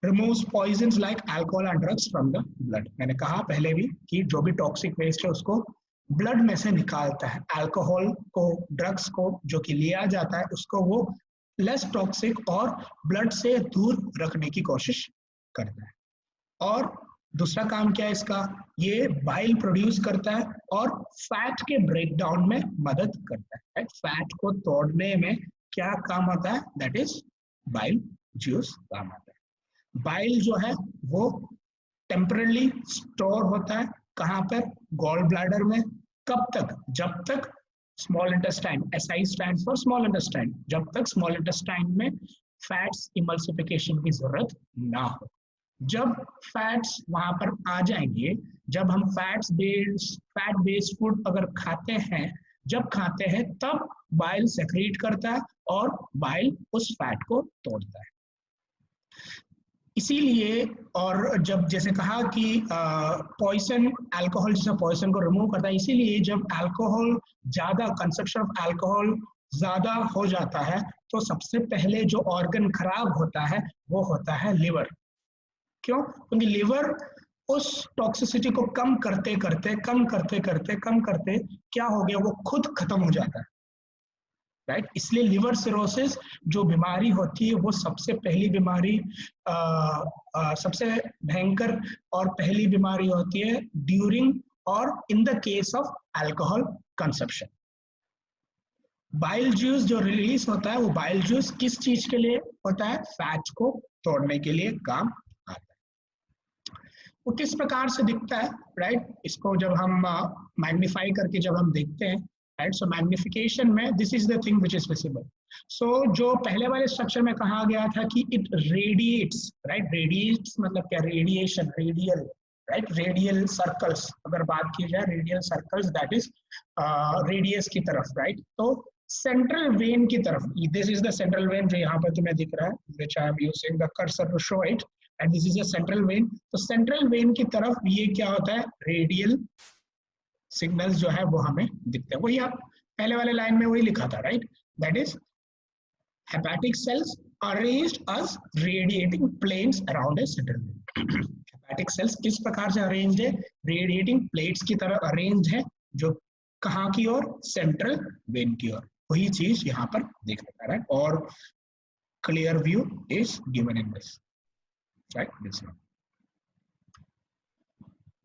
Removes poisons like alcohol and drugs from the blood. मैंने कहा पहले भी कि जो भी टॉक्सिक वेस्ट है उसको ब्लड में से निकालता है। अल्कोहल को, ड्रग्स को जो कि लिया जाता है, उसको वो लेस टॉक्सिक और ब्लड से दूर रखने की कोशिश करता है। और दूसरा काम क्या है इसका, ये बाइल प्रोड्यूस करता है और फैट के ब्रेकडाउन में मदद करता है। फैट को तोड़ने में क्या काम होता है, दैट इज बाइल जूस काम आता है। बाइल जो है वो टेम्परली स्टोर होता है कहाँ पर, गॉल ब्लैडर में। कब तक, जब तक small intestine, SI stand for small intestine, जब तक स्मॉल इंटेस्टाइन में फैट्स इमल्सिफिकेशन की जरूरत ना हो। जब फैट्स वहां पर आ जाएंगे, जब हम फैट बेस्ड फूड अगर खाते हैं, जब खाते हैं तब बाइल सेक्रेट करता है और बाइल उस फैट को तोड़ता है। इसीलिए, और जब जैसे कहा कि पॉइजन, अल्कोहल जैसा पॉइजन को रिमूव करता है, इसीलिए जब अल्कोहल ज्यादा, कंजप्शन ऑफ अल्कोहल ज्यादा हो जाता है, तो सबसे पहले जो ऑर्गन खराब होता है वो होता है लिवर। क्यों? क्योंकि लिवर उस टॉक्सिसिटी को कम करते करते क्या हो गया, वो खुद खत्म हो जाता है, राइट। इसलिए लिवर सिरोसिस जो बीमारी होती है, वो सबसे पहली बीमारी, सबसे भयंकर और पहली बीमारी होती है ड्यूरिंग और in the case of alcohol consumption. Bile juice जो रिलीज होता है, वो बाइल जूस किस चीज के लिए होता है, फैट को तोड़ने के लिए काम आता है। वो किस प्रकार से दिखता है, राइट, इसको जब हम मैग्नीफाई करके जब हम देखते हैं, राइट, सो मैग्निफिकेशन में this is the thing which is visible. So जो पहले वाले स्ट्रक्चर में कहा गया था कि इट रेडिएट्स, राइट, रेडिएट्स मतलब क्या, radiation, radial, right, radial circles अगर बात की जाए, radial circles that is radius की तरफ, राइट। तो सेंट्रल वेन की तरफ, this is the central vein जो यहाँ पर तुम्हें दिख रहा है, which I am using the cursor to show it, and this is a central vein. तो सेंट्रल वेन की तरफ ये क्या होता है, रेडियल सिग्नल्स जो है वो हमें दिखते हैं। वही आप पहले वाले लाइन में वही लिखा था, right, that is hepatic cells arranged as radiating planes around a central vein. Hepatic cells किस प्रकार से अरेंज्ड है, रेडिएटिंग प्लेट्स की तरह अरेंज है, जो कहाँ की ओर, सेंट्रल वेन की ओर। वही चीज यहाँ पर देख रहा है, और clear view is given in this, right, this one.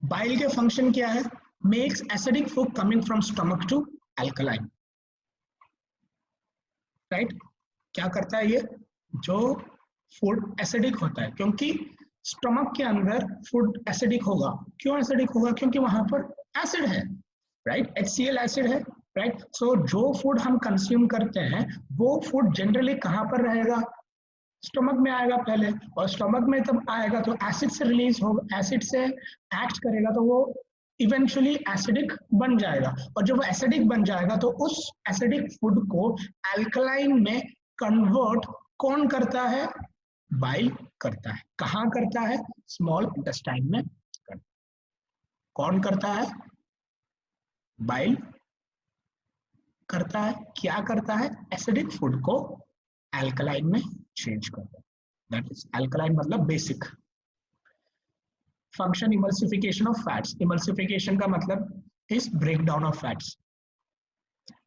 Bile के फंक्शन क्या है, makes acidic food coming from stomach to alkaline, right. क्या करता है ये, जो फूड एसिडिक होता है, क्योंकि स्टमक के अंदर फूड एसिडिक होगा। क्यों एसिडिक होगा, क्योंकि वहां पर एसिड है, राइट, HCl एसिड है, राइट। सो जो फूड हम कंज्यूम करते हैं वो फूड जनरली कहाँ पर रहेगा, स्टमक में आएगा पहले, और स्टमक में तब आएगा तो एसिड से रिलीज होगा, एसिड से एक्ट करेगा, तो वो इवेंचुअली एसिडिक बन जाएगा, और जब वो एसिडिक बन जाएगा तो उस एसिडिक फूड को अल्कलाइन में कन्वर्ट कौन करता है, बाइल करता है। कहाँ करता है, स्मॉल इंटेस्टाइन में करता है। कौन करता है, बाइल करता है, क्या करता है, एसिडिक फूड को एल्कलाइन में चेंज करता है। दैट इज एल्कलाइन मतलब basic. Function emulsification of fats, emulsification का मतलब is break down of fats,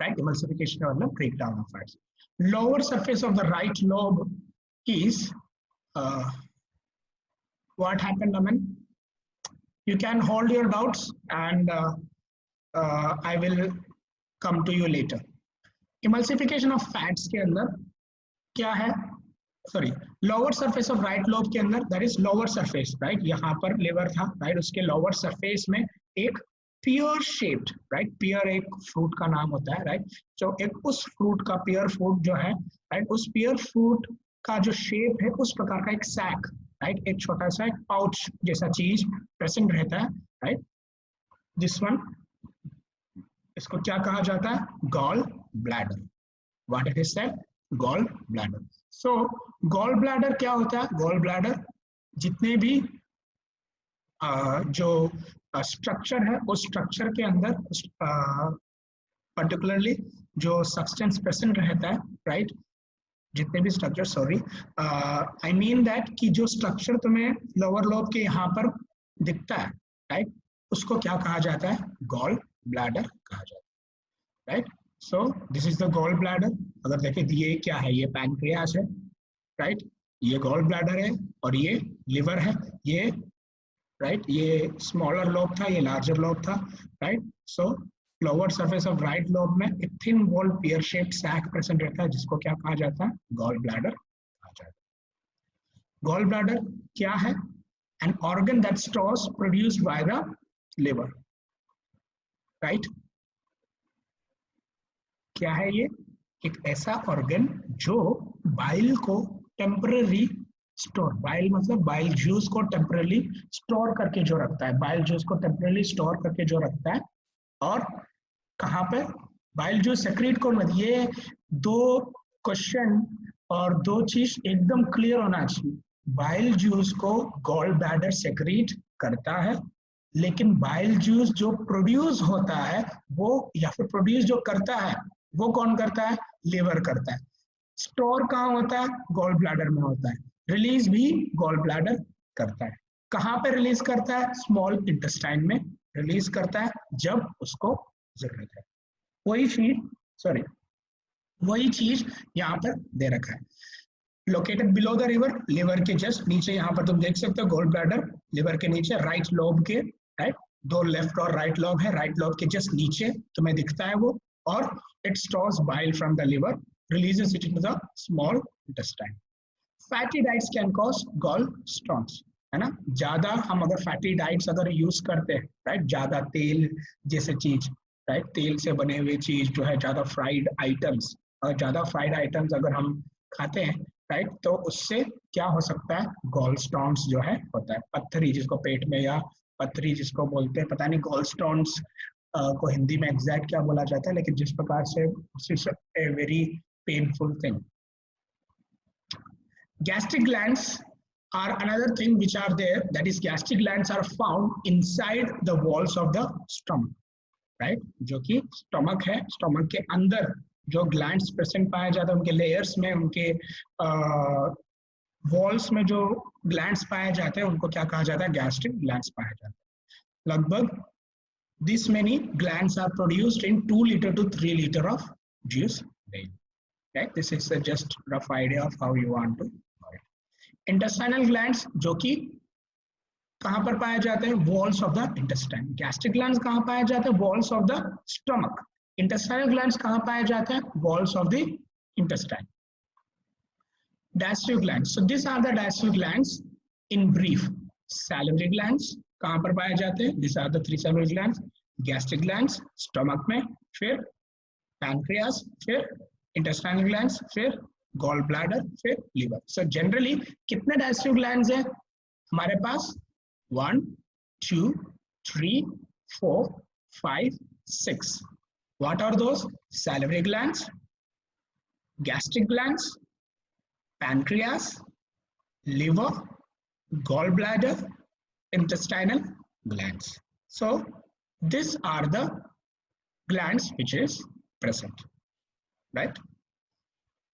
right. Emulsification का मतलब break down of fats. Lower surface of the right lobe is what happened, Aman? You can hold your doubts and I will come to you later. Emulsification of fats के अंदर क्या है, sorry, lower surface of right lobe के अंदर, that is lower surface, right. यहाँ पर लिवर था, राइट, उसके लोअर सरफेस में एक पियर शेप्ड, राइट, पियर एक फ्रूट का नाम होता है, राइट। जो एक उस फ्रूट का पियर फ्रूट जो है, राइट, उस पियर फ्रूट का जो शेप है उस प्रकार का एक सैक, राइट, एक छोटा सा एक पाउच जैसा चीज प्रेजेंट रहता है, राइट। दिस वन, इसको क्या कहा जाता है, gall bladder. What it is said, gall bladder. So gall bladder क्या होता है, गॉल ब्लैडर जितने भी जो स्ट्रक्चर है उस स्ट्रक्चर के अंदर पर्टिकुलरली जो सब्सटेंस प्रेजेंट रहता है, राइट, जितने भी structure, sorry I mean that कि जो स्ट्रक्चर तुम्हें लोअर लोब के यहाँ पर दिखता है, राइट, उसको क्या कहा जाता है, गॉल ब्लैडर कहा जाता है, right. So this is the gall bladder. अगर देखें ये क्या है, ये पैनक्रियास है, राइट, ये गॉल ब्लैडर है और ये लिवर है, ये राइट, ये स्मॉलर लोब था, ये लार्जर लोब था, right. So lower surface of right lobe में एक thin wall pear shaped sac present रहता है जिसको क्या कहा जाता है, गॉल ब्लैडर कहा जाता है। गॉल ब्लैडर क्या है, an organ that stores produced by the liver, right. क्या है ये, एक ऐसा ऑर्गन जो बाइल को टेम्पररी स्टोर, बाइल मतलब बाइल जूस को टेम्पररी स्टोर करके जो रखता है, बाइल जूस को टेम्पररी स्टोर करके जो रखता है। और कहाँ पे, बाइल जूस सेक्रेट कौन, ये दो क्वेश्चन और दो चीज एकदम क्लियर होना चाहिए। बाइल जूस को गॉल ब्लैडर सेक्रेट करता है, लेकिन बाइल जूस जो प्रोड्यूस होता है वो, या फिर प्रोड्यूस जो करता है वो कौन करता है, लिवर करता है। स्टोर कहाँ होता है, गॉल ब्लैडर में होता है। रिलीज भी गॉल ब्लैडर करता है। कहाँ पे रिलीज करता है, स्मॉल इंटेस्टाइन में रिलीज करता है जब उसको जरूरत है। वही चीज, सॉरी, वही चीज यहाँ पर दे रखा है, located below the river, liver के जस्ट नीचे। यहाँ पर तुम देख सकते हो गॉल ब्लैडर लिवर के नीचे, राइट लोब के, राइट, दो लेफ्ट और राइट लोब है, राइट लोब के जस्ट नीचे तुम्हें दिखता है वो। और it stores bile from the liver, releases it into the small intestine. Fatty diets can cause gall stones, है ना। ज्यादा हम अगर फैटी डाइट्स अगर यूज करते हैं, राइट, ज्यादा तेल जैसे चीज, राइट, तेल से बने हुए चीज जो है, ज्यादा फ्राइड आइटम्स, और ज्यादा फ्राइड आइटम्स अगर हम खाते हैं, राइट, तो उससे क्या हो सकता है, गॉल स्टोन्स जो है होता है, पत्थरी जिसको पेट में, या पत्थरी जिसको बोलते हैं, पता नहीं गॉल स्टोन्स को हिंदी में एग्जैक्ट क्या बोला जाता है, लेकिन जिस प्रकार से a very painful thing. Gastric glands are another thing which are there, that is gastric glands are found inside the walls of the stomach, right, जो कि स्टमक है, स्टमक के अंदर जो ग्लैंड्स प्रेजेंट पाया जाता है, उनके लेयर्स में, उनके वॉल्स में जो ग्लैंड्स पाए जाते हैं उनको क्या कहा जाता है, गैस्ट्रिक ग्लैंड्स पाया जाता है। लगभग this many glands are produced in 2 liter to 3 liter of juice daily, right? This is a just rough idea of how you want to know it. Intestinal glands जो कि कहाँ पर पाए जाते हैं, walls of the intestine. Gastric glands कहाँ पाए जाते हैं, walls of the stomach. Intestinal glands कहाँ पाए जाते हैं, walls of the intestine. Digestive glands. So these are the digestive glands in brief. Salivary glands कहाँ पर पाए जाते हैं, these are the 3 salivary glands. Gastric glands stomach में, फिर pancreas, फिर intestinal glands, फिर gall bladder, फिर liver. So generally कितने digestive glands हैं हमारे पास, 1, 2, 3, 4, 5, 6. What are those? Salivary glands, gastric glands, pancreas, liver, gallbladder, intestinal glands. So these are the glands which is present. right?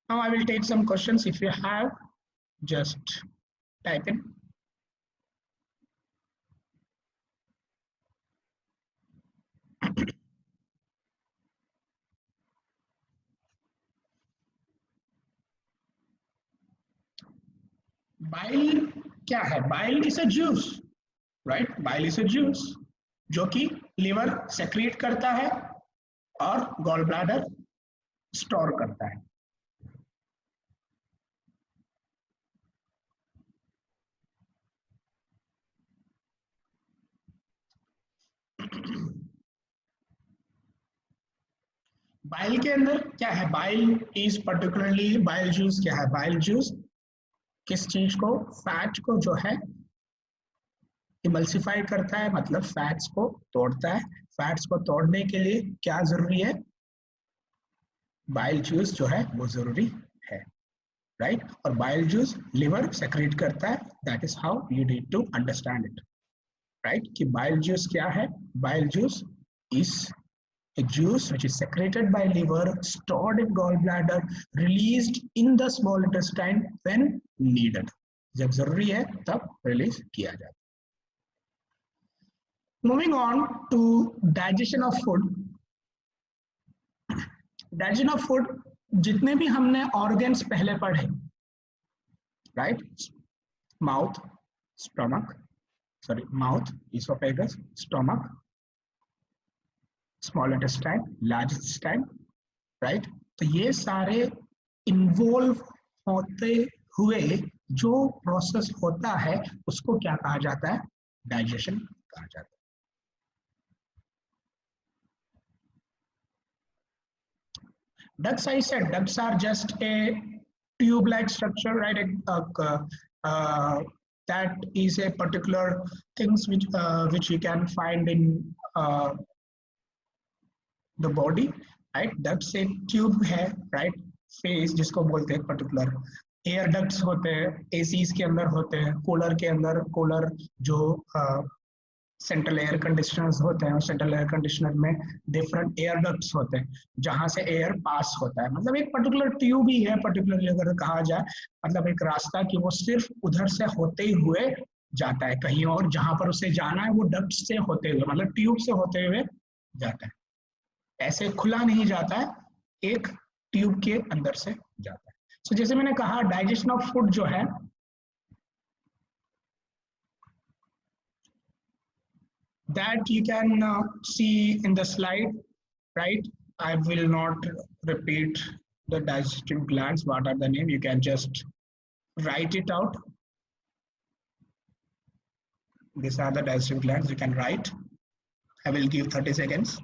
Now I will take some questions. If you have, just type in. Bile क्या है? Bile is a juice, right? Bile is a juice जो कि लिवर सेक्रेट करता है और गॉल ब्लैडर स्टोर करता है। बाइल के अंदर क्या है? Bile is particularly, bile juice क्या है? बाइल जूस किस चीज को? फैट को जो है इमल्सिफाई करता है, मतलब फैट्स को तोड़ता है। फैट्स को तोड़ने के लिए क्या जरूरी है? बाइल जूस जो है वो जरूरी है, राइट? और बाइल जूस लिवर सेक्रेट करता है। That is how you need to understand it, right? कि बाइल जूस क्या है? Bile juice is a juice which is secreted by liver, stored in gallbladder, released in the small intestine when needed. जब जरूरी है तब रिलीज किया जाता है। Moving on to digestion of food. Digestion of food, जितने भी हमने organs पहले पढ़े, right? Mouth, stomach, sorry, mouth, esophagus, stomach, small intestine, large intestine, right? तो ये सारे इन्वॉल्व होते हुए जो प्रोसेस होता है उसको क्या कहा जाता है? डाइजेशन कहा जाता है। Ducts, I said, ducts are just a tube-like structure, right? That is a particular things which you can find in the body, right? Ducts एक ट्यूब है, right? फेस जिसको बोलते हैं पर्टिकुलर। एयर डक्ट्स होते हैं, एसीज के अंदर होते हैं, कूलर के अंदर, कूलर जो सेंट्रल एयर कंडीशनर्स होते हैं, सेंट्रल एयर कंडीशनर में डिफरेंट एयर डक्ट्स होते हैं जहां से एयर पास होता है। मतलब एक पर्टिकुलर ट्यूब ही है, पर्टिकुलरली अगर कहा जाए, मतलब एक रास्ता कि वो सिर्फ उधर से होते ही हुए जाता है, कहीं और जहां पर उसे जाना है वो डक्ट से होते हुए, मतलब ट्यूब से होते हुए जाता है, ऐसे खुला नहीं जाता है, एक ट्यूब के अंदर से जाता है। So, जैसे मैंने कहा डाइजेशन ऑफ फूड जो है that you can see in the slide, right? I will not repeat the digestive glands, what are the name, you can just write it out. These are the digestive glands, you can write. I will give 30 seconds.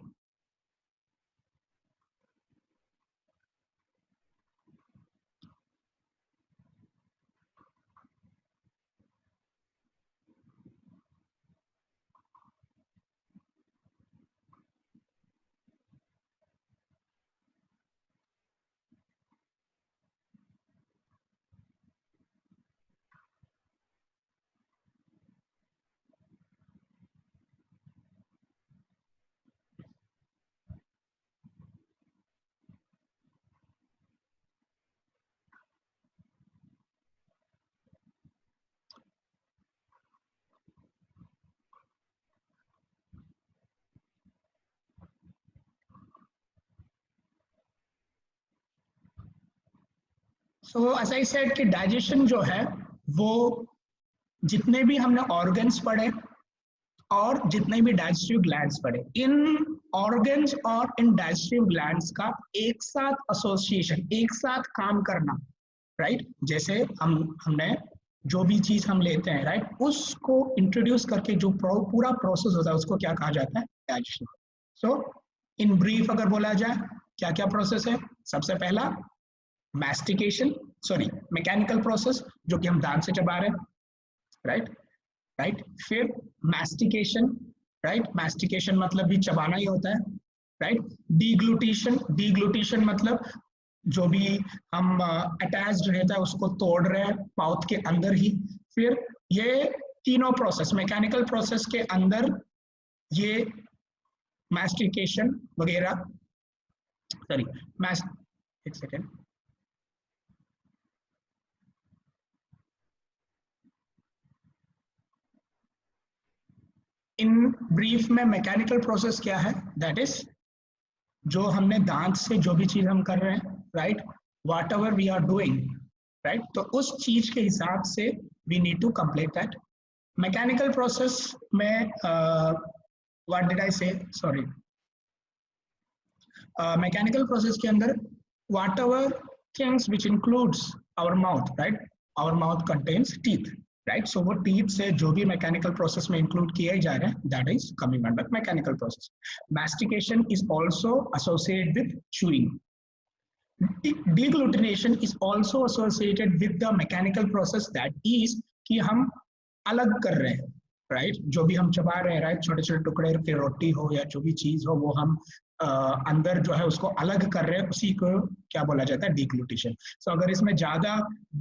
So as I said कि डाइजेशन जो है वो जितने भी हमने ऑर्गन्स पढ़े और जितने भी डाइजेस्टिव ग्लैंड्स पढ़े, इन ऑर्गन्स और इन डाइजेस्टिव ग्लैंड्स का एक साथ एसोसिएशन, एक साथ काम करना, राइट? जैसे हमने जो भी चीज हम लेते हैं, राइट, उसको इंट्रोड्यूस करके जो पूरा प्रोसेस होता है उसको क्या कहा जाता है? डाइजेशन। सो इन ब्रीफ अगर बोला जाए क्या क्या प्रोसेस है? सबसे पहला मैस्टिकेशन, सॉरी मैकेनिकल प्रोसेस जो कि हम दांत से चबा रहे हैं, राइट राइट। फिर मैस्टिकेशन, राइट, मैस्टिकेशन मतलब भी चबाना ही होता है, राइट। डीग्लूटिशन, डीग्लूटिशन मतलब जो भी हम अटैच्ड रहता है उसको तोड़ रहे हैं माउथ के अंदर ही। फिर ये तीनों प्रोसेस मैकेनिकल प्रोसेस के अंदर ये मैस्टिकेशन वगैरह, सॉरी एक सेकेंड। इन ब्रीफ में मैकेनिकल प्रोसेस क्या है, दैट इज जो हमने दांत से जो भी चीज हम कर रहे हैं, right, whatever we are doing, right, तो उस चीज के हिसाब से we need to complete that. Mechanical process में what did I say, sorry, mechanical process के अंदर whatever things which includes our mouth, right, our mouth contains teeth, right, so वो टीथ से जो भी मैकेनिकल प्रोसेस में इंक्लूड किए जा रहे हैं, that is coming under mechanical process. Mastication is also associated with chewing. Degglutination is also associated with the mechanical process, that is कि हम अलग कर रहे हैं, राइट, जो भी हम चबा रहे हैं, राइट, छोटे छोटे टुकड़े, फिर रोटी हो या जो भी चीज हो वो हम अंदर जो है उसको अलग कर रहे हैं, उसी को क्या बोला जाता है, डिग्लूटिशन। सो अगर इसमें ज्यादा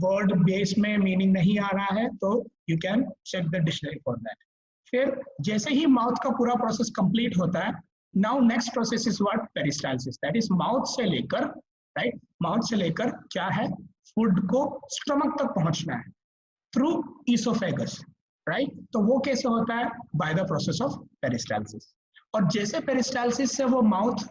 वर्ड बेस में मीनिंग नहीं आ रहा है तो you can check the dictionary for that. फिर जैसे ही माउथ का पूरा प्रोसेस कंप्लीट होता है, now next process is what, peristalsis, that is mouth से लेकर, राइट, माउथ से लेकर क्या है, फूड को स्टमक तक पहुंचना है थ्रू ईसोफेगस, राइट, तो वो कैसे होता है, by the process of peristalsis. और जैसे पेरिस्टाल्सिस से वो माउथ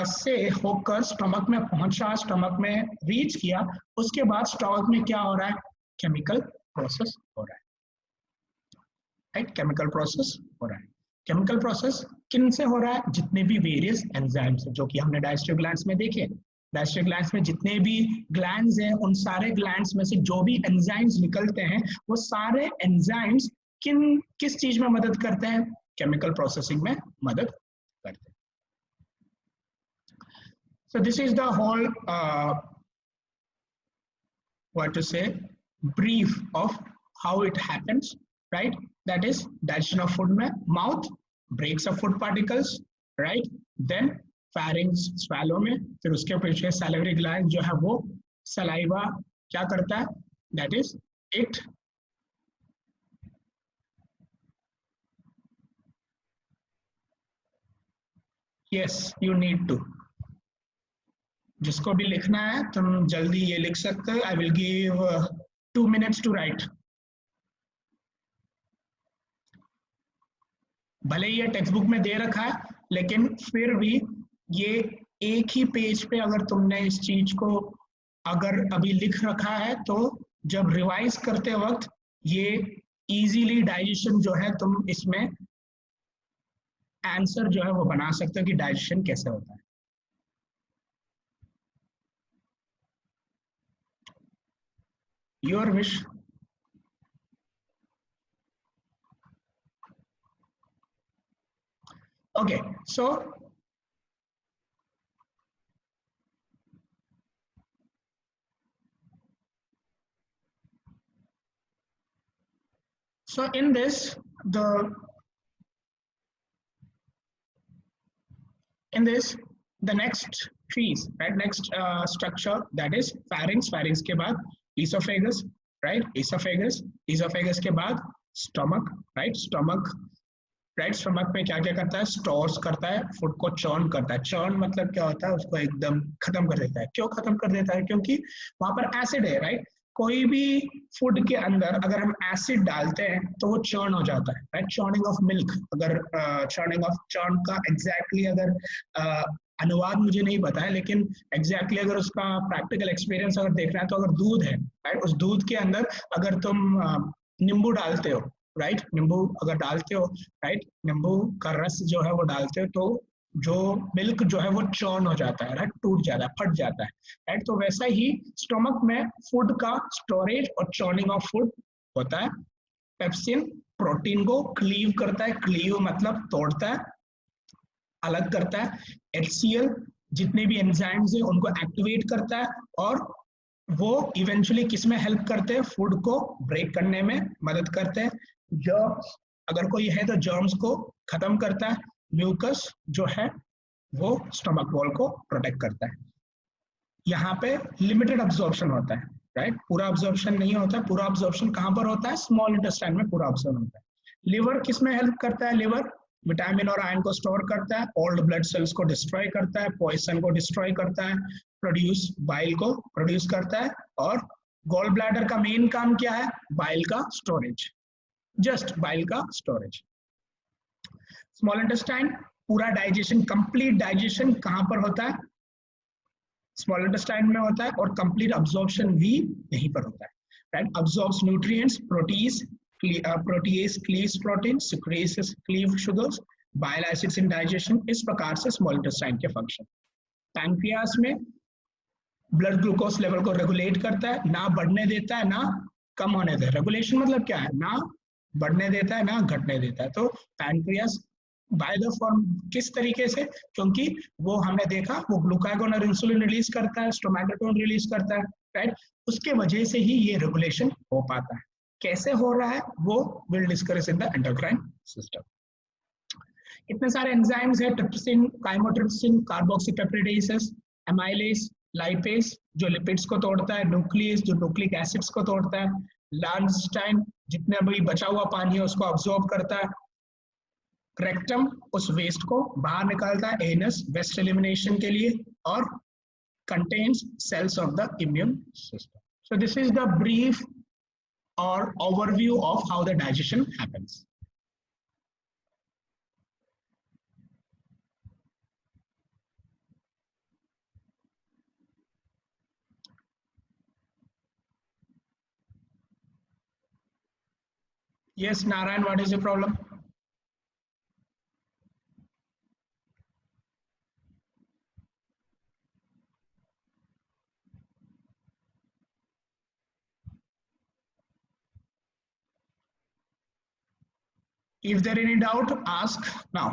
से होकर स्टमक में पहुंचा, स्टमक में रीच किया, उसके बाद स्टमक में क्या हो रहा है, केमिकल प्रोसेस हो रहा है, राइट, केमिकल प्रोसेस हो रहा है। केमिकल प्रोसेस किन से हो रहा है, जितने भी वेरियस एंजाइम्स जो कि हमने डाइजेस्टिव ग्लैंड्स में देखे, डाइजेस्टिव ग्लैंड्स में जितने भी ग्लैंड्स हैं, उन सारे ग्लैंड्स में से जो भी एंजाइम्स निकलते हैं, वो सारे एंजाइम्स किस चीज में मदद करते हैं, केमिकल प्रोसेसिंग में मदद करते हैं। So this is the whole what to say, brief of how it happens, right, that is digestion of food में mouth breaks up food particles, right, then pharynx swallow में, फिर उसके पीछे salivary gland जो है वो saliva क्या करता है, that is it yes you need to, जिसको भी लिखना है तुम जल्दी ये लिख सकते हो। I will give 2 minutes to write. भले ये टेक्स्ट बुक में दे रखा है, लेकिन फिर भी ये एक ही पेज पे अगर तुमने इस चीज को अगर अभी लिख रखा है, तो जब रिवाइज करते वक्त ये इजीली डाइजेशन जो है तुम इसमें आंसर जो है वो बना सकते हो कि डाइजेशन कैसे होता है। Your wish. Okay, so in this the next piece, right, next structure, that is pharynx, pharynx के बाद esophagus, right, esophagus के बाद stomach, right, stomach, right, stomach में क्या क्या करता है, स्टोर्स करता है, फूड को चर्न करता है। चर्न मतलब क्या होता है, उसको एकदम खत्म कर देता है। क्यों खत्म कर देता है, क्योंकि वहां पर एसिड है, राइट, कोई भी फूड के अंदर अगर हम एसिड डालते हैं तो वो चर्न हो जाता है, राइट, चर्निंग ऑफ मिल्क, अगर चर्न का एग्जैक्टली अगर अनुवाद मुझे नहीं पता है, लेकिन एग्जैक्टली अगर उसका प्रैक्टिकल एक्सपीरियंस अगर देखना है, तो अगर दूध है, राइट, उस दूध के अंदर अगर तुम नींबू डालते हो, राइट, नींबू अगर डालते हो, राइट, नींबू का रस जो है वो डालते हो, तो जो मिल्क जो है वो चर्न हो जाता है, राइट, टूट जाता है, फट जाता है, राइट। तो वैसा ही स्टमक में फूड का स्टोरेज और चर्निंग ऑफ फूड होता है। पेप्सिन प्रोटीन को क्लीव करता है, क्लीव मतलब तोड़ता है, अलग करता है। HCl जितने भी एंजाइम्स हैं उनको एक्टिवेट करता है, और वो इवेंचुअली किस में हेल्प करते हैं, फूड को ब्रेक करने में मदद करते हैं। जर्म्स अगर कोई है तो जर्म्स को खत्म करता है। म्यूकस जो है वो स्टमक वॉल को प्रोटेक्ट करता है। यहाँ पे लिमिटेड अब्जॉर्प्शन होता है, राइट, पूरा अब्जॉर्प्शन नहीं होता। पूरा अब्जॉर्प्शन कहाँ पर होता है, स्मॉल इंटेस्टाइन में पूरा अब्जॉर्ब होता है। लिवर किस में हेल्प करता है, लिवर विटामिन और आयरन को स्टोर करता है, ओल्ड ब्लड सेल्स को डिस्ट्रॉय करता है, पॉइजन को डिस्ट्रॉय करता है, प्रोड्यूस, बाइल को प्रोड्यूस करता है। और गॉल ब्लैडर का मेन काम क्या है? बाइल का स्टोरेज, जस्ट बाइल का स्टोरेज। स्मॉल इंटेस्टाइन पूरा डाइजेशन, कंप्लीट डाइजेशन कहां पर होता है? स्मॉल इंटेस्टाइन में होता है, और कंप्लीट अब्जॉर्प्शन भी यहीं पर होता है, right? Absorbs nutrients, proteases cleaves protein, sucrases cleave sugars, bile acids in digestion. इस प्रकार से स्मॉल इंटेस्टाइन के फंक्शन। पैनक्रियास में ब्लड ग्लूकोज लेवल को रेगुलेट करता है, ना बढ़ने देता है ना कम होने देता है। रेगुलेशन मतलब क्या है? ना बढ़ने देता है ना घटने देता है। तो पैनक्रियास बाय द फॉर्म किस तरीके से? क्योंकि वो हमने देखा वो ग्लूकागोन और इंसुलिन रिलीज करता है, स्टोमैटोटोन रिलीज करता है, राइट? उसके वजह से ही ये रेगुलेशन हो पाता है। कैसे हो रहा है वो will discuss in the endocrine system. इतने सारे एंजाइम्स है, ट्रिप्सिन, काइमोट्रिप्सिन, कार्बोक्सीपेप्टिडेसेस, एमाइलेज, लाइपेज जो लिपिड्स को तोड़ता है, न्यूक्लियस जो न्यूक्लिक एसिड्स को तोड़ता है, लार्नस्टाइन जितने भी बचा हुआ पानी है उसको अब्सॉर्ब करता है, रेक्टम उस वेस्ट को बाहर निकालता है, एनस वेस्ट एलिमिनेशन के लिए, और contains cells of the immune system. So this is the brief और overview of how the digestion happens. Yes, Narayan, what is the problem? If there any doubt, ask now.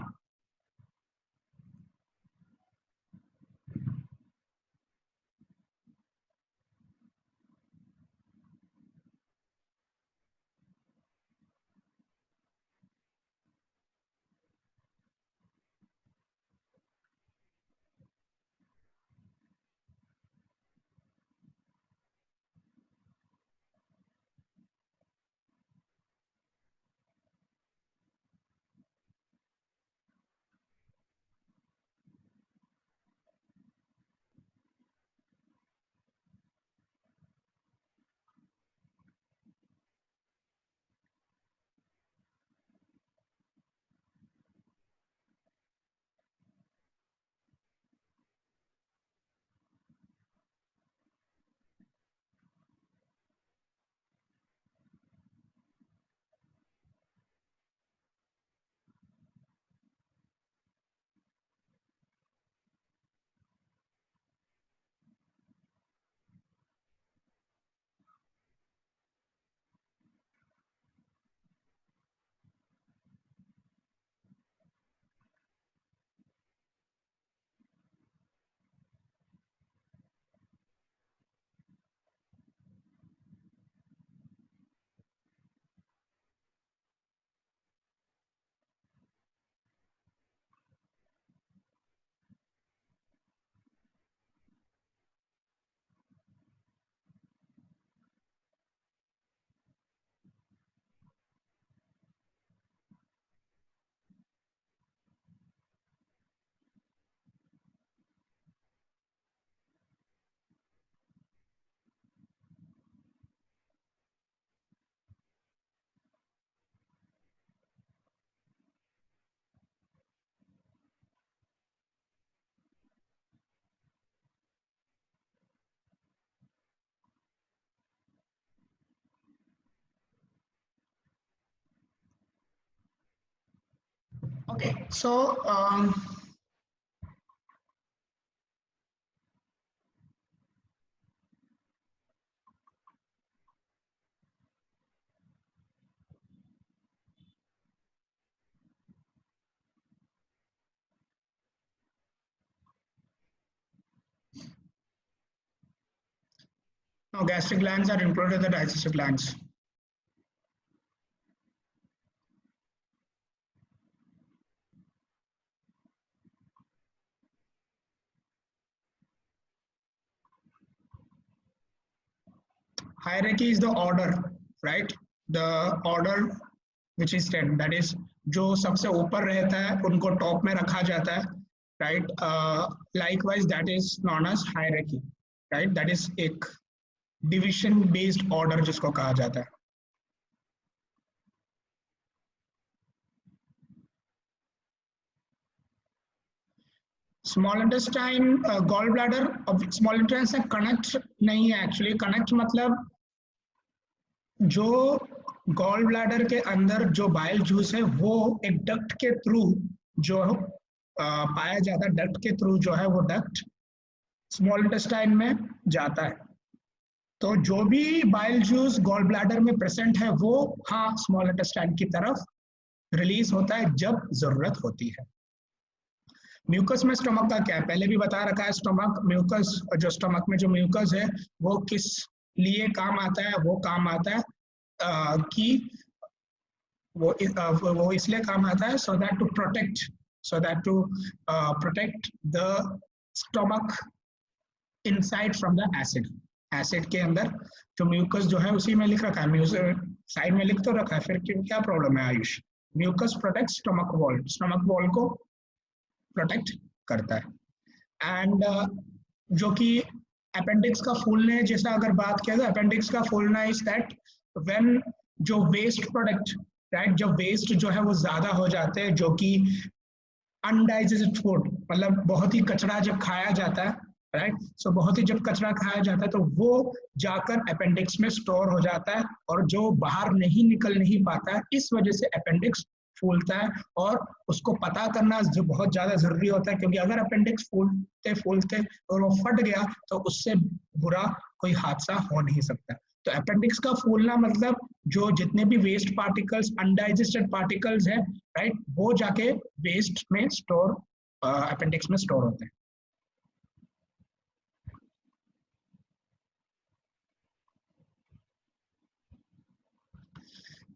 Okay, so now gastric glands are included in the digestive glands. Hierarchy is the order, right? The order which is said, that is जो सबसे ऊपर रहता है उनको टॉप में रखा जाता है, right? Likewise, that is known as hierarchy, right? That is एक division based order जिसको कहा जाता है. Small intestine gall bladder. अब स्मॉल इंटेस्टाइन से कनेक्ट नहीं है एक्चुअली. कनेक्ट मतलब जो गॉल ब्लैडर के अंदर जो बाइल जूस है वो एक डक्ट के थ्रू जो पाया जाता है, डक्ट के थ्रू जो है वो डक्ट स्मॉल इंटेस्टाइन में जाता है. तो जो भी बाइल जूस गॉल ब्लैडर में प्रेजेंट है वो हाँ स्मॉल इंटेस्टाइन की तरफ रिलीज होता है जब जरूरत होती है. म्यूकस में स्टमक का क्या है, पहले भी बता रखा है. स्टमक म्यूकस, जो स्टमक में जो म्यूकस है वो किस लिए काम आता है, वो काम आता है कि वो इसलिए काम आता है so that to protect the stomach inside from the acid. Acid के अंदर जो म्यूकस जो है उसी में लिख रखा है, साइड में लिख तो रखा है, फिर क्या प्रॉब्लम है Ayush. Mucus protect stomach wall को प्रोटेक्ट करता है. एंड जो कि अपेंडिक्स का फूलने जैसा अगर बात किया तो अपेंडिक्स का फूलना इज दैट व्हेन जो वेस्ट प्रोडक्ट, राइट, जब वेस्ट जो है वो ज्यादा हो जाते हैं, जो कि अनडाइजेस्टेड फूड मतलब बहुत ही कचरा जब खाया जाता है, राइट, सो बहुत ही जब कचरा खाया जाता है तो वो जाकर अपेंडिक्स में स्टोर हो जाता है और जो बाहर निकल नहीं पाता है. इस वजह से अपेंडिक्स फूलता है और उसको पता करना जो बहुत ज्यादा जरूरी होता है, क्योंकि अगर अपेंडिक्स फूलते और वो फट गया तो उससे बुरा कोई हादसा हो नहीं सकता. तो अपेंडिक्स का फूलना मतलब जो जितने भी वेस्ट पार्टिकल्स, अनडाइजेस्टेड पार्टिकल्स हैं, राइट, वो जाके वेस्ट में स्टोर, अपेंडिक्स में स्टोर होते हैं.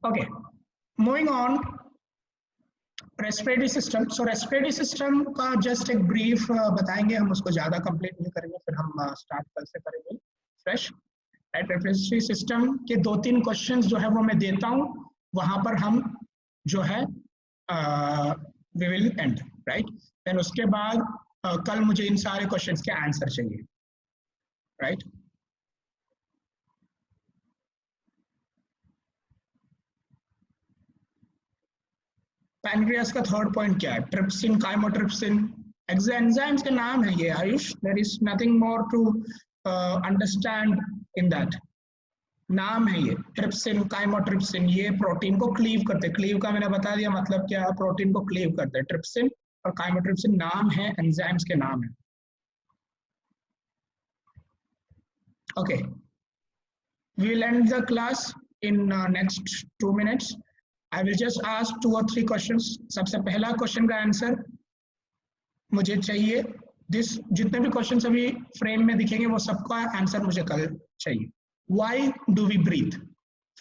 Okay, moving on. Respiratory system. So respiratory system का जस्ट एक ब्रीफ बताएंगे हम, उसको ज्यादा कंप्लीट नहीं करेंगे, फिर हम स्टार्ट कल से करेंगे फ्रेश. रेस्पिरेटरी सिस्टम के 2-3 क्वेश्चंस जो है वो मैं देता हूँ, वहां पर हम जो है we will end, right. Then उसके बाद कल मुझे इन सारे क्वेश्चंस के आंसर चाहिए, राइट. पैनक्रियास का थर्ड पॉइंट क्या है? ट्रिप्सिन, काइमोट्रिप्सिन, एंजाइम्स के नाम है ये Ayush. There is nothing more to understand in that. नाम है ये ट्रिप्सिन, काइमोट्रिप्सिन. ये प्रोटीन को क्लीव करते हैं. क्लीव का मैंने बता दिया मतलब क्या है, प्रोटीन को क्लीव करते हैं. ट्रिप्सिन और काइमोट्रिप्सिन नाम है, एंजाइम्स के नाम है. Okay, we will end the class in next 2 minutes. I will just ask 2 or 3 questions. सबसे पहला क्वेश्चन का आंसर मुझे चाहिए. जितने भी क्वेश्चंस अभी फ्रेम में दिखेंगे वो सबका आंसर मुझे कल चाहिए. Why do we breathe?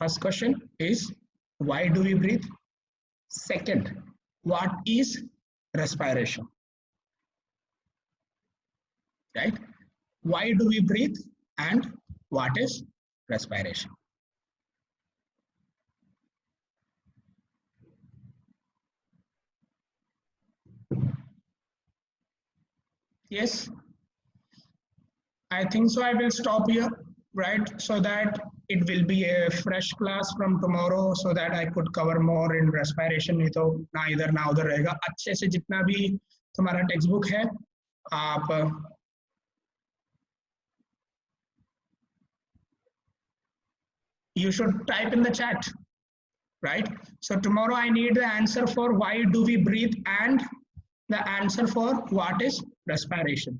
First question is why do we breathe? Second, what is respiration? Right? Why do we breathe and what is respiration? Yes, I think so. I will stop here, right, so that it will be a fresh class from tomorrow, so that I could cover more in respiration. नहीं तो ना इधर ना उधर रहेगा. अच्छे से जितना भी तुम्हारा टेक्स्ट बुक है आप you should type in the chat, right? So tomorrow I need the answer for why do we breathe and the answer for what is respiration.